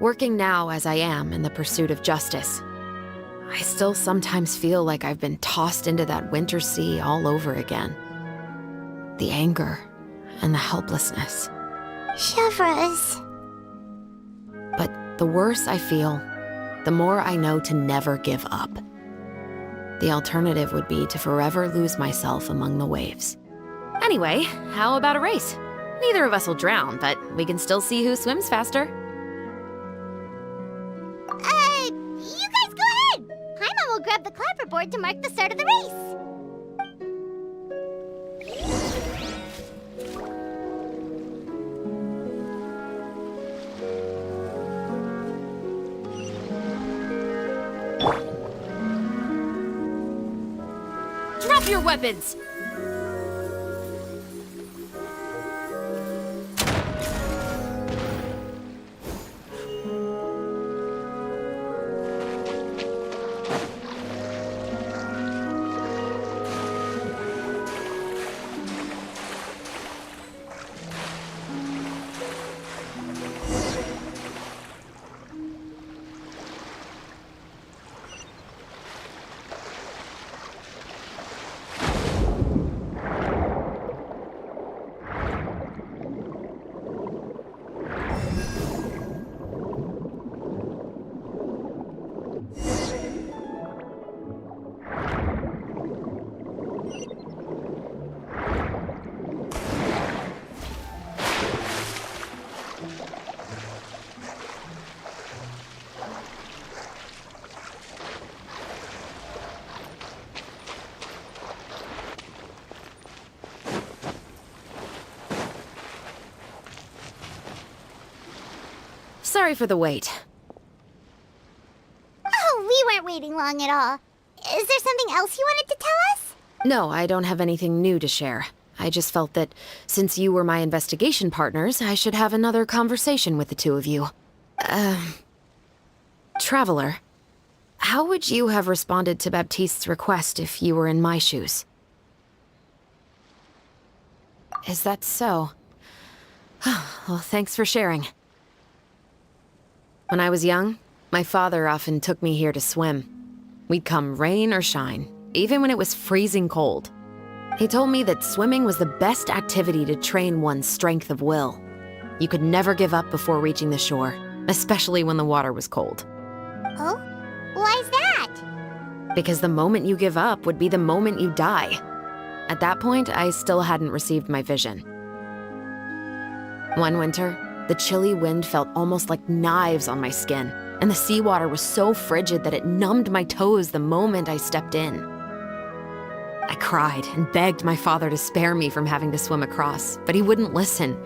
working now as I am in the pursuit of justice, I still sometimes feel like I've been tossed into that winter sea all over again. The anger and the helplessness. Chevres. But the worse I feel, the more I know to never give up. The alternative would be to forever lose myself among the waves. Anyway, how about a race? Neither of us will drown, but we can still see who swims faster. You guys go ahead! Paimon will grab the clapperboard to mark the start of the race. Drop your weapons! Sorry for the wait. Oh, we weren't waiting long at all. Is there something else you wanted to tell us? No, I don't have anything new to share. I just felt that since you were my investigation partners, I should have another conversation with the two of you. Traveler, how would you have responded to Baptiste's request if you were in my shoes? Is that so? Well, thanks for sharing. When I was young, my father often took me here to swim. We'd come rain or shine, even when it was freezing cold. He told me that swimming was the best activity to train one's strength of will. You could never give up before reaching the shore, especially when the water was cold. Oh? Why's that? Because the moment you give up would be the moment you die. At that point, I still hadn't received my vision. One winter, the chilly wind felt almost like knives on my skin, and the seawater was so frigid that it numbed my toes the moment I stepped in. I cried and begged my father to spare me from having to swim across, but he wouldn't listen.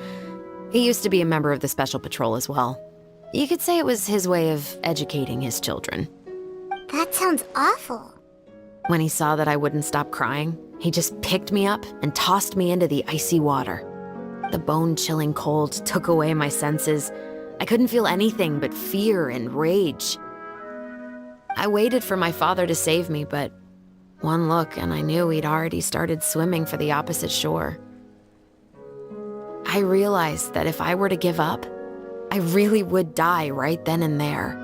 He used to be a member of the Special Patrol as well. You could say it was his way of educating his children. That sounds awful. When he saw that I wouldn't stop crying, he just picked me up and tossed me into the icy water. The bone-chilling cold took away my senses. I couldn't feel anything but fear and rage. I waited for my father to save me, but one look and I knew he'd already started swimming for the opposite shore. I realized that if I were to give up, I really would die right then and there.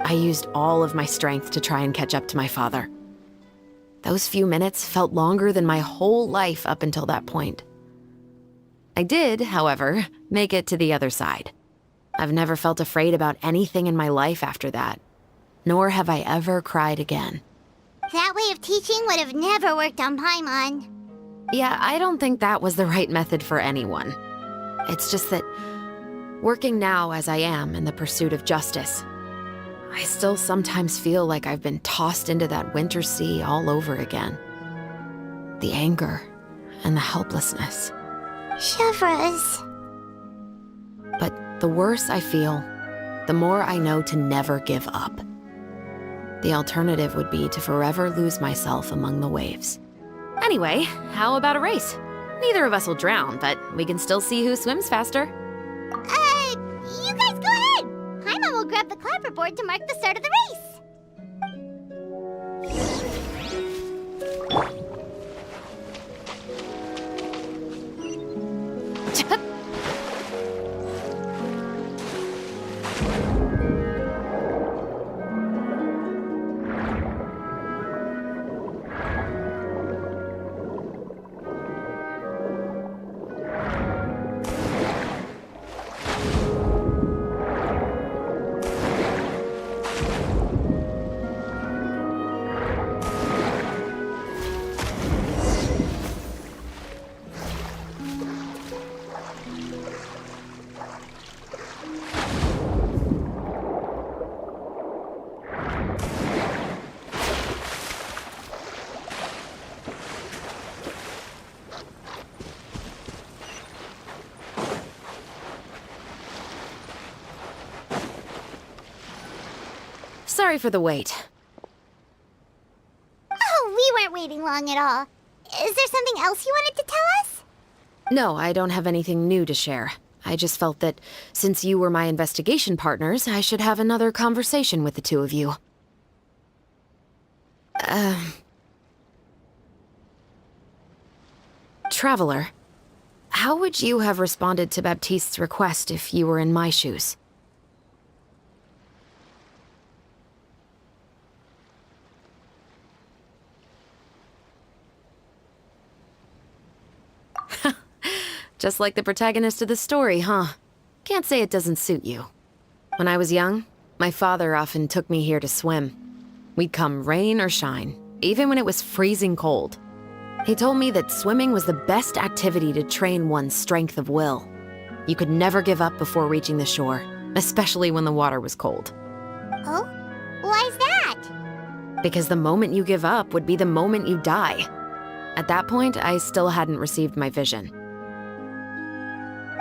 I used all of my strength to try and catch up to my father. Those few minutes felt longer than my whole life up until that point. I did, however, make it to the other side. I've never felt afraid about anything in my life after that, nor have I ever cried again. That way of teaching would have never worked on Paimon. Yeah, I don't think that was the right method for anyone. It's just that, working now as I am in the pursuit of justice, I still sometimes feel like I've been tossed into that winter sea all over again. The anger and the helplessness. Shivers. But the worse I feel, the more I know to never give up. The alternative would be to forever lose myself among the waves. Anyway, how about a race? Neither of us will drown, but we can still see who swims faster. You guys go ahead! Paimon will grab the clapperboard to mark the start of the race. Sorry for the wait. Oh, we weren't waiting long at all. Is there something else you wanted to tell us? No, I don't have anything new to share. I just felt that since you were my investigation partners, I should have another conversation with the two of you. Traveler, how would you have responded to Baptiste's request if you were in my shoes? Just like the protagonist of the story, huh? Can't say it doesn't suit you. When I was young, my father often took me here to swim. We'd come rain or shine, even when it was freezing cold. He told me that swimming was the best activity to train one's strength of will. You could never give up before reaching the shore, especially when the water was cold. Oh? Why's that? Because the moment you give up would be the moment you die. At that point, I still hadn't received my vision.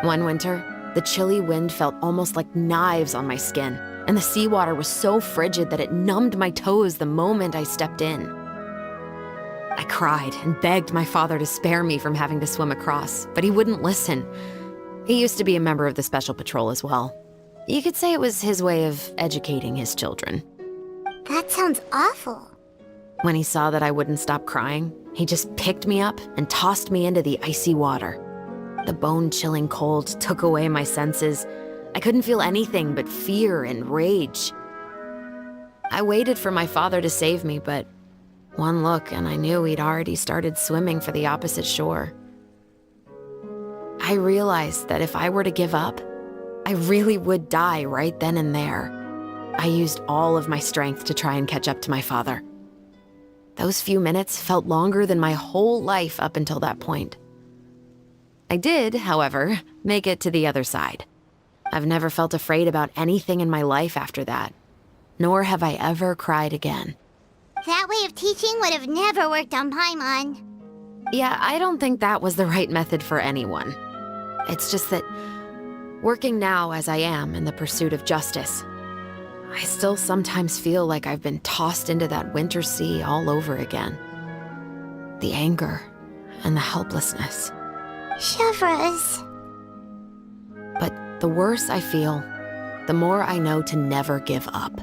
One winter, the chilly wind felt almost like knives on my skin, and the seawater was so frigid that it numbed my toes the moment I stepped in. I cried and begged my father to spare me from having to swim across, but he wouldn't listen. He used to be a member of the Special Patrol as well. You could say it was his way of educating his children. That sounds awful. When he saw that I wouldn't stop crying, he just picked me up and tossed me into the icy water. The bone-chilling cold took away my senses. I couldn't feel anything but fear and rage. I waited for my father to save me, but one look and I knew he'd already started swimming for the opposite shore. I realized that if I were to give up, I really would die right then and there. I used all of my strength to try and catch up to my father. Those few minutes felt longer than my whole life up until that point. I did, however, make it to the other side. I've never felt afraid about anything in my life after that, nor have I ever cried again. That way of teaching would have never worked on Paimon. Yeah, I don't think that was the right method for anyone. It's just that, working now as I am in the pursuit of justice, I still sometimes feel like I've been tossed into that winter sea all over again. The anger and the helplessness. Chevres. But the worse I feel, the more I know to never give up.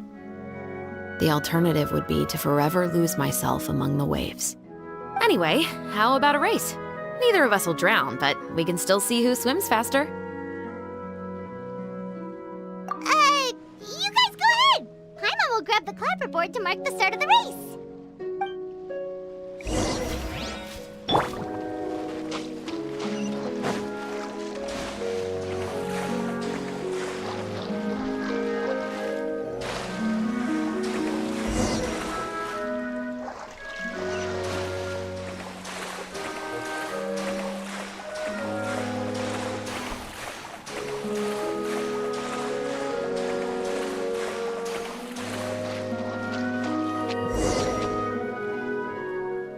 The alternative would be to forever lose myself among the waves. Anyway, how about a race? Neither of us will drown, but we can still see who swims faster. You guys go ahead! Paimon will grab the clapperboard to mark the start of the race.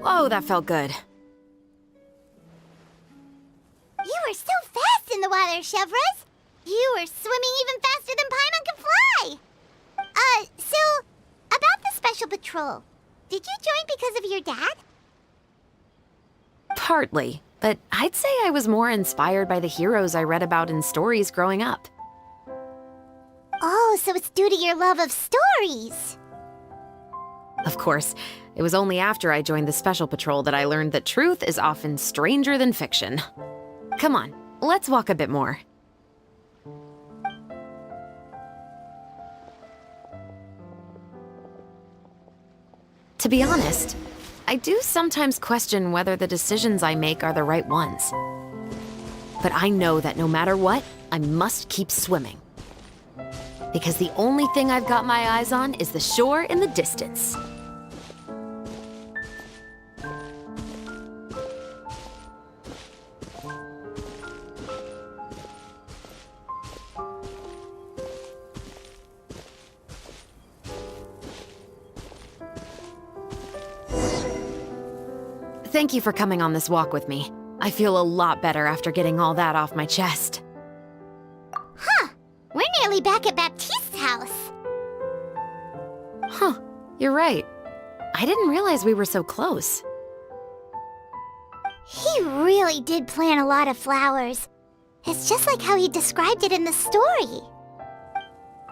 Oh, that felt good. You were so fast in the water, Chevres! You were swimming even faster than Paimon can fly! So, about the Special Patrol, did you join because of your dad? Partly, but I'd say I was more inspired by the heroes I read about in stories growing up. Oh, so it's due to your love of stories! Of course, it was only after I joined the Special Patrol that I learned that truth is often stranger than fiction. Come on, let's walk a bit more. To be honest, I do sometimes question whether the decisions I make are the right ones. But I know that no matter what, I must keep swimming. Because the only thing I've got my eyes on is the shore in the distance. Thank you for coming on this walk with me. I feel a lot better after getting all that off my chest. Huh. We're nearly back at Baptiste's house. Huh. You're right. I didn't realize we were so close. He really did plant a lot of flowers. It's just like how he described it in the story.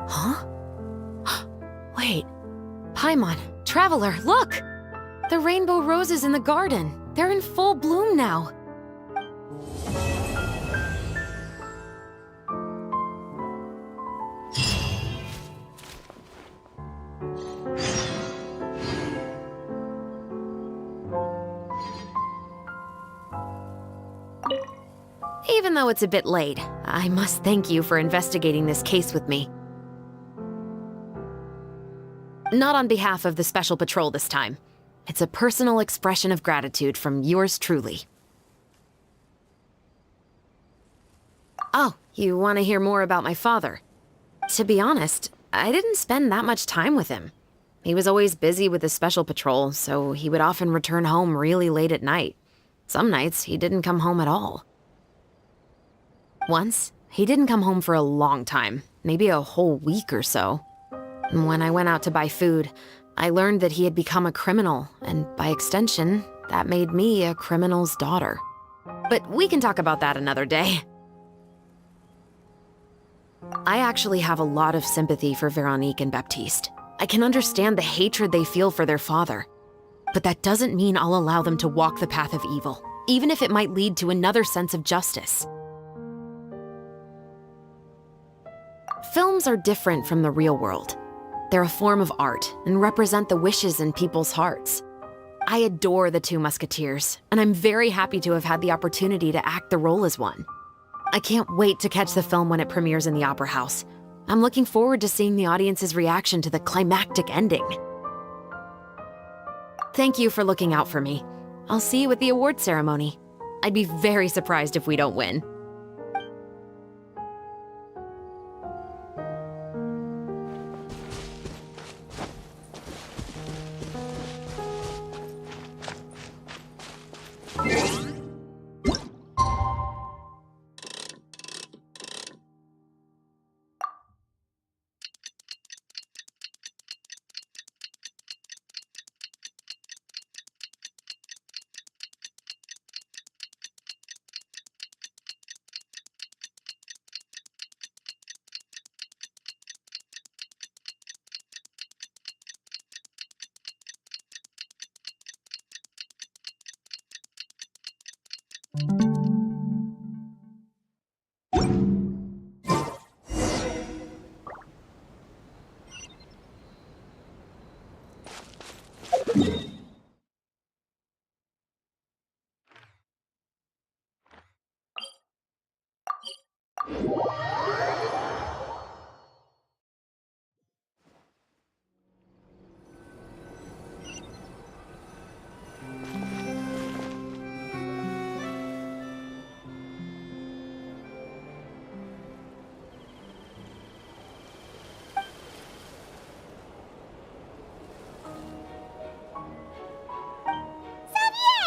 Huh? Wait. Paimon, Traveler, look! The rainbow roses in the garden. They're in full bloom now. Even though it's a bit late, I must thank you for investigating this case with me. Not on behalf of the Special Patrol this time. It's a personal expression of gratitude from yours truly. Oh, you want to hear more about my father? To be honest, I didn't spend that much time with him. He was always busy with the Special Patrol, so he would often return home really late at night. Some nights, he didn't come home at all. Once, he didn't come home for a long time, maybe a whole week or so. When I went out to buy food, I learned that he had become a criminal, and by extension, that made me a criminal's daughter. But we can talk about that another day. I actually have a lot of sympathy for Veronique and Baptiste. I can understand the hatred they feel for their father. But that doesn't mean I'll allow them to walk the path of evil, even if it might lead to another sense of justice. Films are different from the real world. They're a form of art and represent the wishes in people's hearts. I adore the Two Musketeers, and I'm very happy to have had the opportunity to act the role as one. I can't wait to catch the film when it premieres in the Opera House. I'm looking forward to seeing the audience's reaction to the climactic ending. Thank you for looking out for me. I'll see you at the award ceremony. I'd be very surprised if we don't win.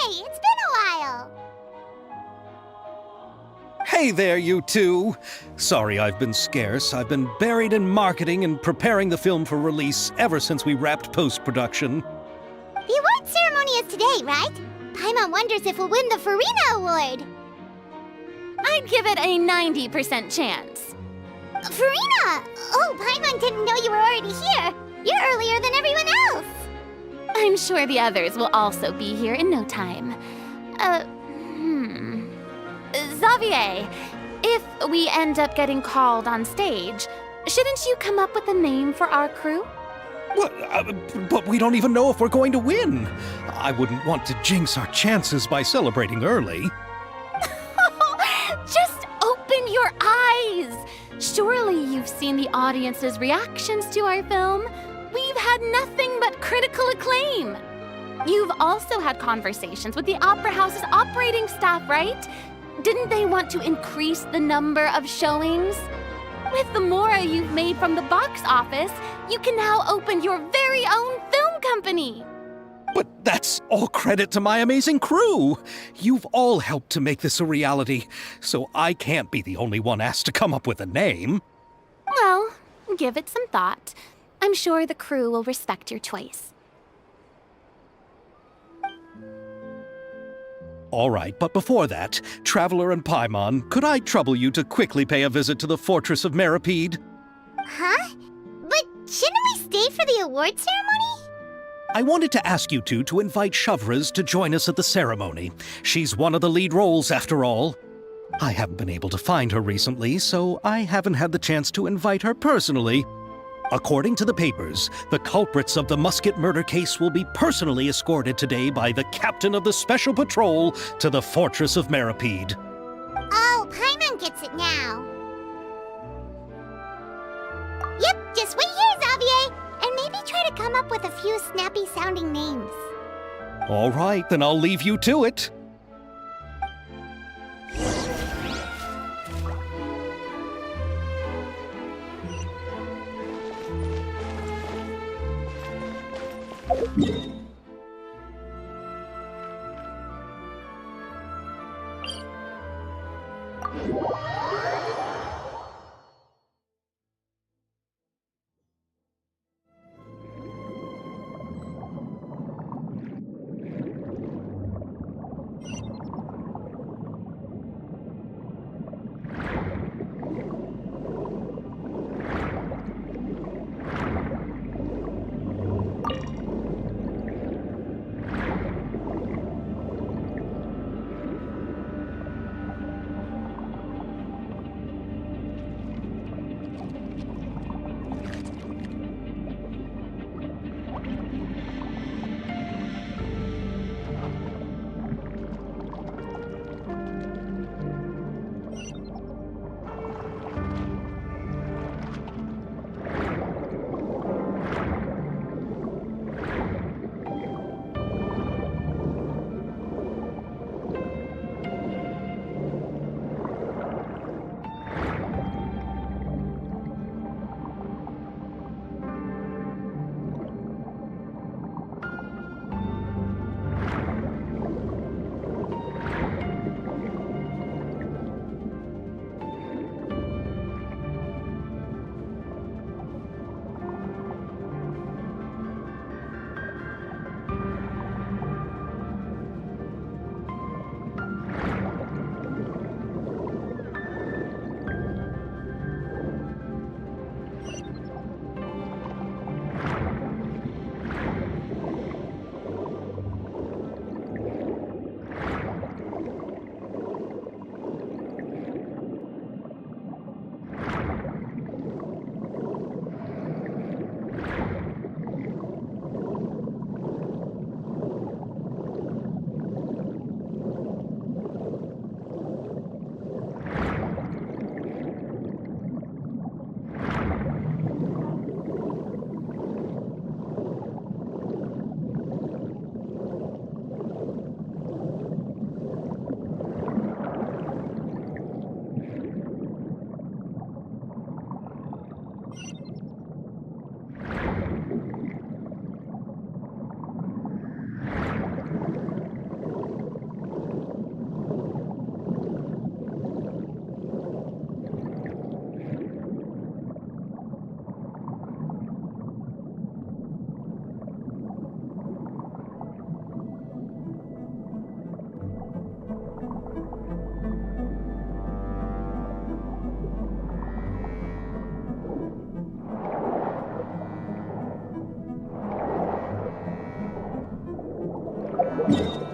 It's been a while. Hey there, you two! Sorry I've been scarce. I've been buried in marketing and preparing the film for release ever since we wrapped post-production. The award ceremony is today, right? Paimon wonders if we'll win the Farina Award. I'd give it a 90% chance. Farina! Oh, Paimon didn't know you were already here. You're earlier than everyone else. I'm sure the others will also be here in no time. Xavier, if we end up getting called on stage, shouldn't you come up with a name for our crew? What? But we don't even know if we're going to win. I wouldn't want to jinx our chances by celebrating early. Just open your eyes! Surely you've seen the audience's reactions to our film. We've had nothing but critical acclaim. You've also had conversations with the Opera House's operating staff, right? Didn't they want to increase the number of showings? With the more you've made from the box office, you can now open your very own film company. But that's all credit to my amazing crew. You've all helped to make this a reality, so I can't be the only one asked to come up with a name. Well, give it some thought. I'm sure the crew will respect your choice. All right, but before that, Traveler and Paimon, could I trouble you to quickly pay a visit to the Fortress of Meripede? Huh? But shouldn't we stay for the award ceremony? I wanted to ask you two to invite Shavraz to join us at the ceremony. She's one of the lead roles, after all. I haven't been able to find her recently, so I haven't had the chance to invite her personally. According to the papers, the culprits of the Musket murder case will be personally escorted today by the captain of the Special Patrol to the Fortress of Meripede. Oh, Paimon gets it now. Yep, just wait here, Xavier, and maybe try to come up with a few snappy-sounding names. All right, then I'll leave you to it. Whoa!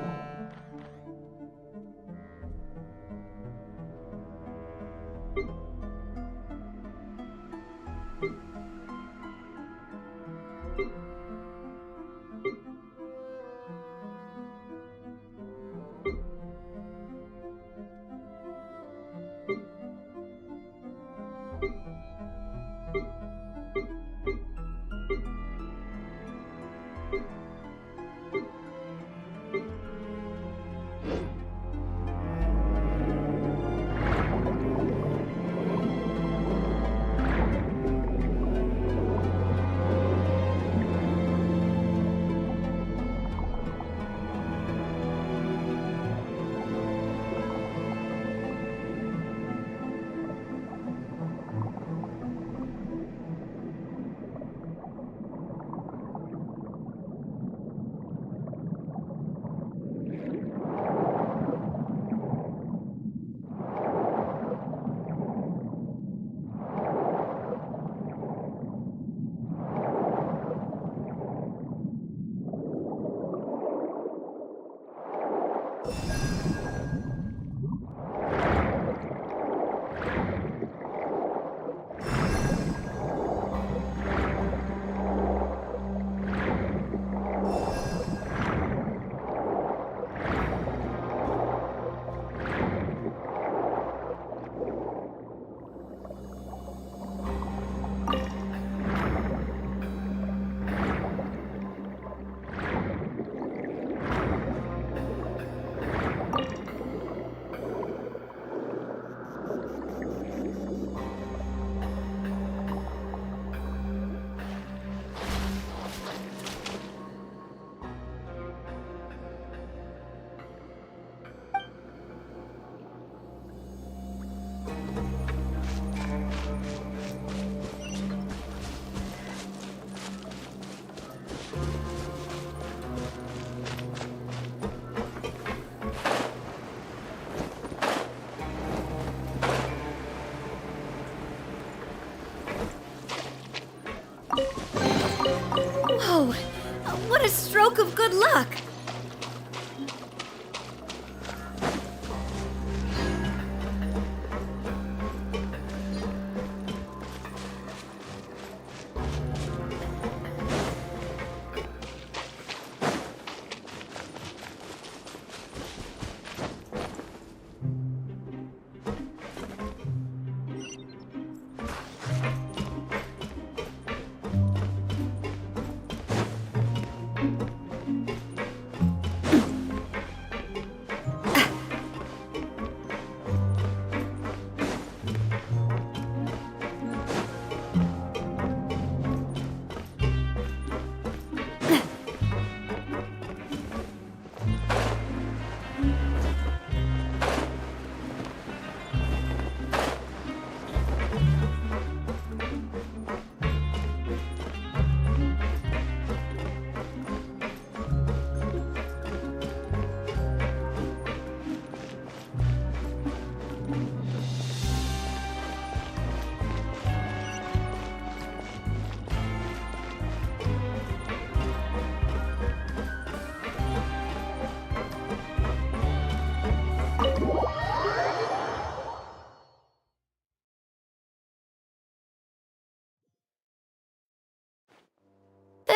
What a stroke of good luck!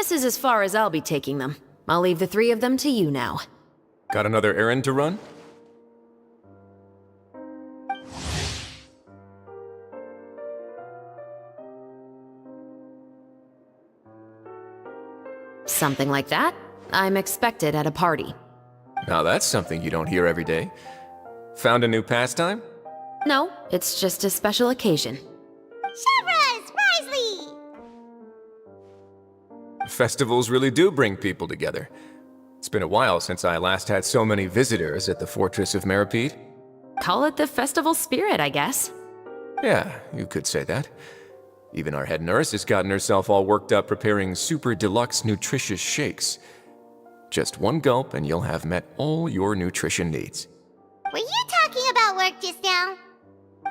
This is as far as I'll be taking them. I'll leave the three of them to you now. Got another errand to run? Something like that. I'm expected at a party. Now that's something you don't hear every day. Found a new pastime? No, it's just a special occasion. Chevras! Risley! Festivals really do bring people together. It's been a while since I last had so many visitors at the Fortress of Meripede. Call it the festival spirit, I guess. Yeah, you could say that. Even our head nurse has gotten herself all worked up preparing super deluxe nutritious shakes. Just one gulp and you'll have met all your nutrition needs. Were you talking about work just now?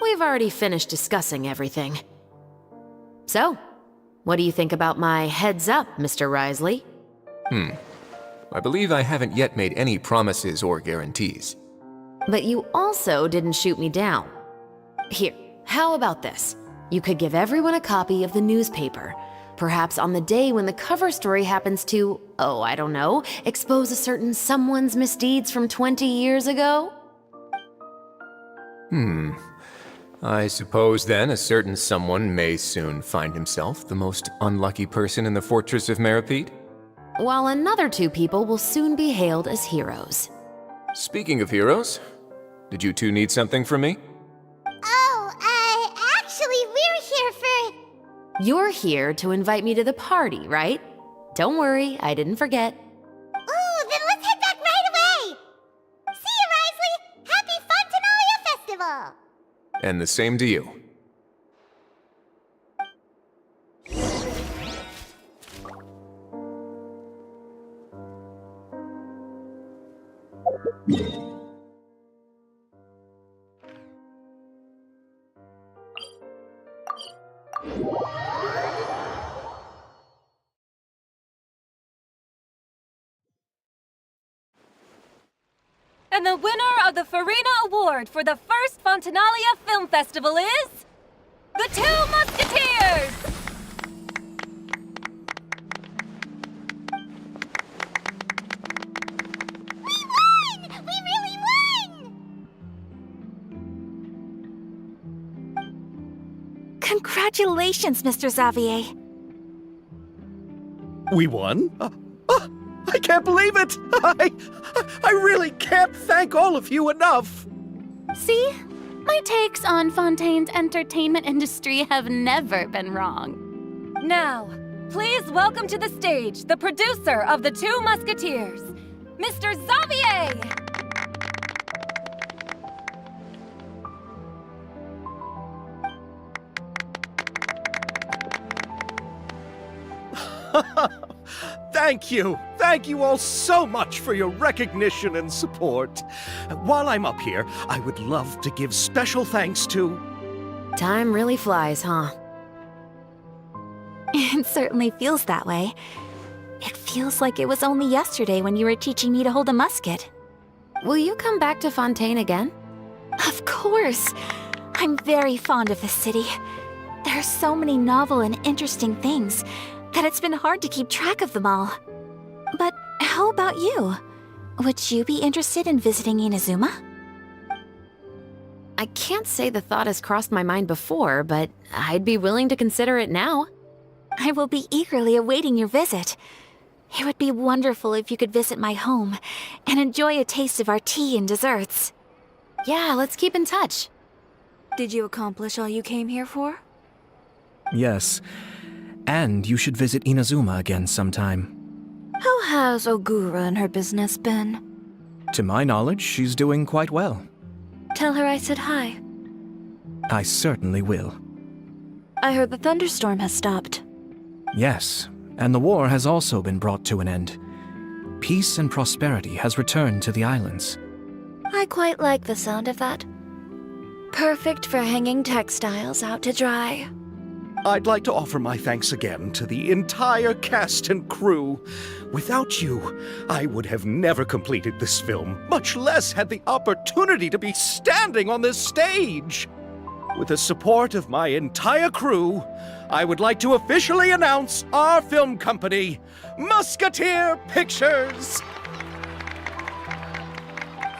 We've already finished discussing everything. So, what do you think about my heads up, Mr. Risley? I believe I haven't yet made any promises or guarantees. But you also didn't shoot me down. Here, how about this? You could give everyone a copy of the newspaper. Perhaps on the day when the cover story happens to, oh, I don't know, expose a certain someone's misdeeds from 20 years ago? I suppose then a certain someone may soon find himself the most unlucky person in the fortress of Meripede? While another 2 people will soon be hailed as heroes. Speaking of heroes, did you two need something from me? Actually, we're here for... You're here to invite me to the party, right? Don't worry, I didn't forget. Ooh, then let's head back right away! See you, Risley! Happy Fontanalia Festival! And the same to you. And the winner of the Farina Award for the first Fontanalia Film Festival is... The Two Musketeers! We won! We really won! Congratulations, Mr. Xavier. We won? I can't believe it! I really can't thank all of you enough! See? My takes on Fontaine's entertainment industry have never been wrong. Now, please welcome to the stage the producer of The Two Musketeers, Mr. Xavier! Thank you! Thank you all so much for your recognition and support. While I'm up here, I would love to give special thanks to... Time really flies, huh? It certainly feels that way. It feels like it was only yesterday when you were teaching me to hold a musket. Will you come back to Fontaine again? Of course! I'm very fond of this city. There are so many novel and interesting things that it's been hard to keep track of them all. But how about you? Would you be interested in visiting Inazuma? I can't say the thought has crossed my mind before, but I'd be willing to consider it now. I will be eagerly awaiting your visit. It would be wonderful if you could visit my home and enjoy a taste of our tea and desserts. Yeah, let's keep in touch. Did you accomplish all you came here for? Yes. And you should visit Inazuma again sometime. How has Ogura and her business been? To my knowledge, she's doing quite well. Tell her I said hi. I certainly will. I heard the thunderstorm has stopped. Yes, and the war has also been brought to an end. Peace and prosperity has returned to the islands. I quite like the sound of that. Perfect for hanging textiles out to dry. I'd like to offer my thanks again to the entire cast and crew. Without you, I would have never completed this film, much less had the opportunity to be standing on this stage. With the support of my entire crew, I would like to officially announce our film company, Musketeer Pictures.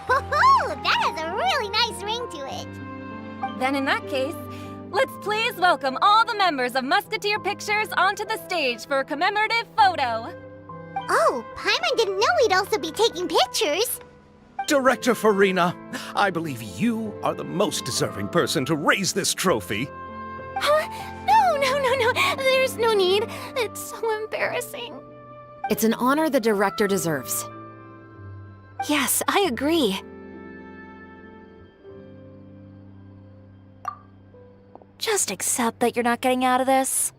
That has a really nice ring to it. Then in that case, let's please welcome all the members of Musketeer Pictures onto the stage for a commemorative photo. Oh, Paimon didn't know we'd also be taking pictures. Director Farina, I believe you are the most deserving person to raise this trophy. Huh? No. There's no need. It's so embarrassing. It's an honor the director deserves. Yes, I agree. Just accept that you're not getting out of this.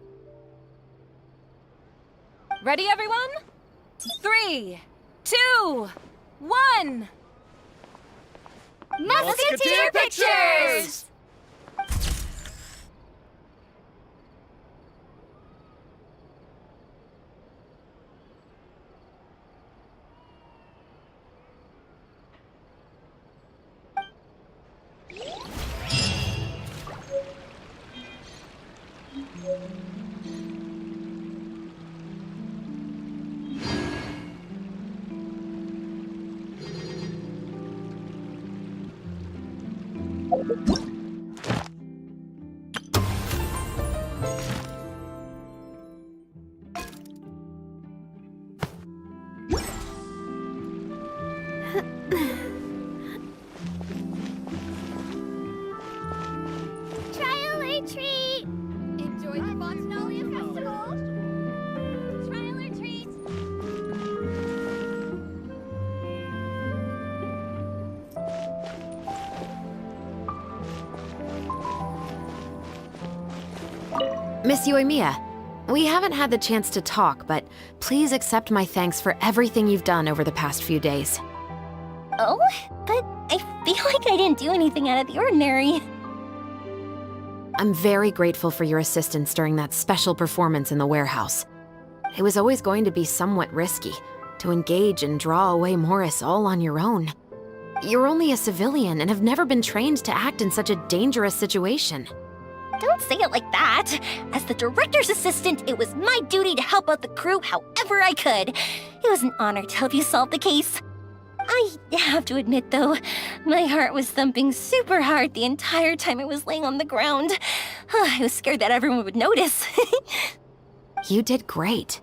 Ready, everyone? 3, 2, 1. Musketeer Pictures! Trial or treat! Enjoy the Fontinalia Festival! Trial or treat! Miss Yoimiya, we haven't had the chance to talk, but please accept my thanks for everything you've done over the past few days. Oh, but I feel like I didn't do anything out of the ordinary. I'm very grateful for your assistance during that special performance in the warehouse. It was always going to be somewhat risky, to engage and draw away Morris all on your own. You're only a civilian and have never been trained to act in such a dangerous situation. Don't say it like that. As the director's assistant, it was my duty to help out the crew however I could. It was an honor to help you solve the case. I have to admit, though, my heart was thumping super hard the entire time I was laying on the ground. I was scared that everyone would notice. You did great.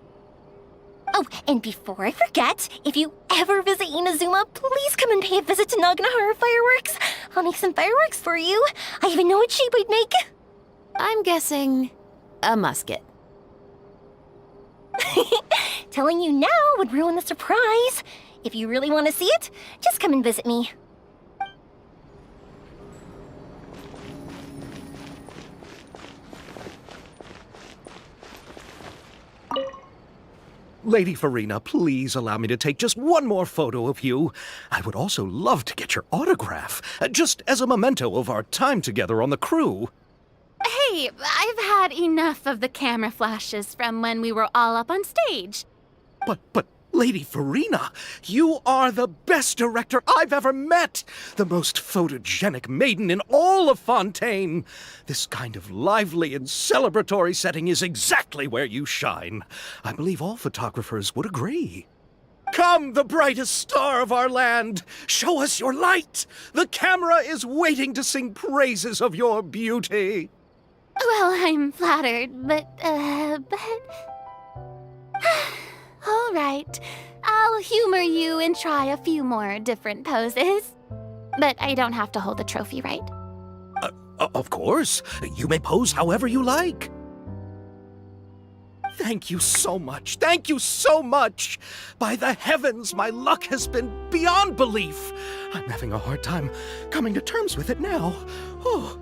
Oh, and before I forget, if you ever visit Inazuma, please come and pay a visit to Naganohara Fireworks. I'll make some fireworks for you. I even know what shape I'd make. I'm guessing a musket. Telling you now would ruin the surprise. If you really want to see it, just come and visit me. Lady Farina, please allow me to take just one more photo of you. I would also love to get your autograph, just as a memento of our time together on the crew. Hey, I've had enough of the camera flashes from when we were all up on stage. But, Lady Farina, you are the best director I've ever met! The most photogenic maiden in all of Fontaine! This kind of lively and celebratory setting is exactly where you shine. I believe all photographers would agree. Come, the brightest star of our land! Show us your light! The camera is waiting to sing praises of your beauty! Well, I'm flattered, but... All right, I'll humor you and try a few more different poses. But I don't have to hold the trophy, right? Of course. You may pose however you like. Thank you so much. Thank you so much. By the heavens, my luck has been beyond belief. I'm having a hard time coming to terms with it now. Oh.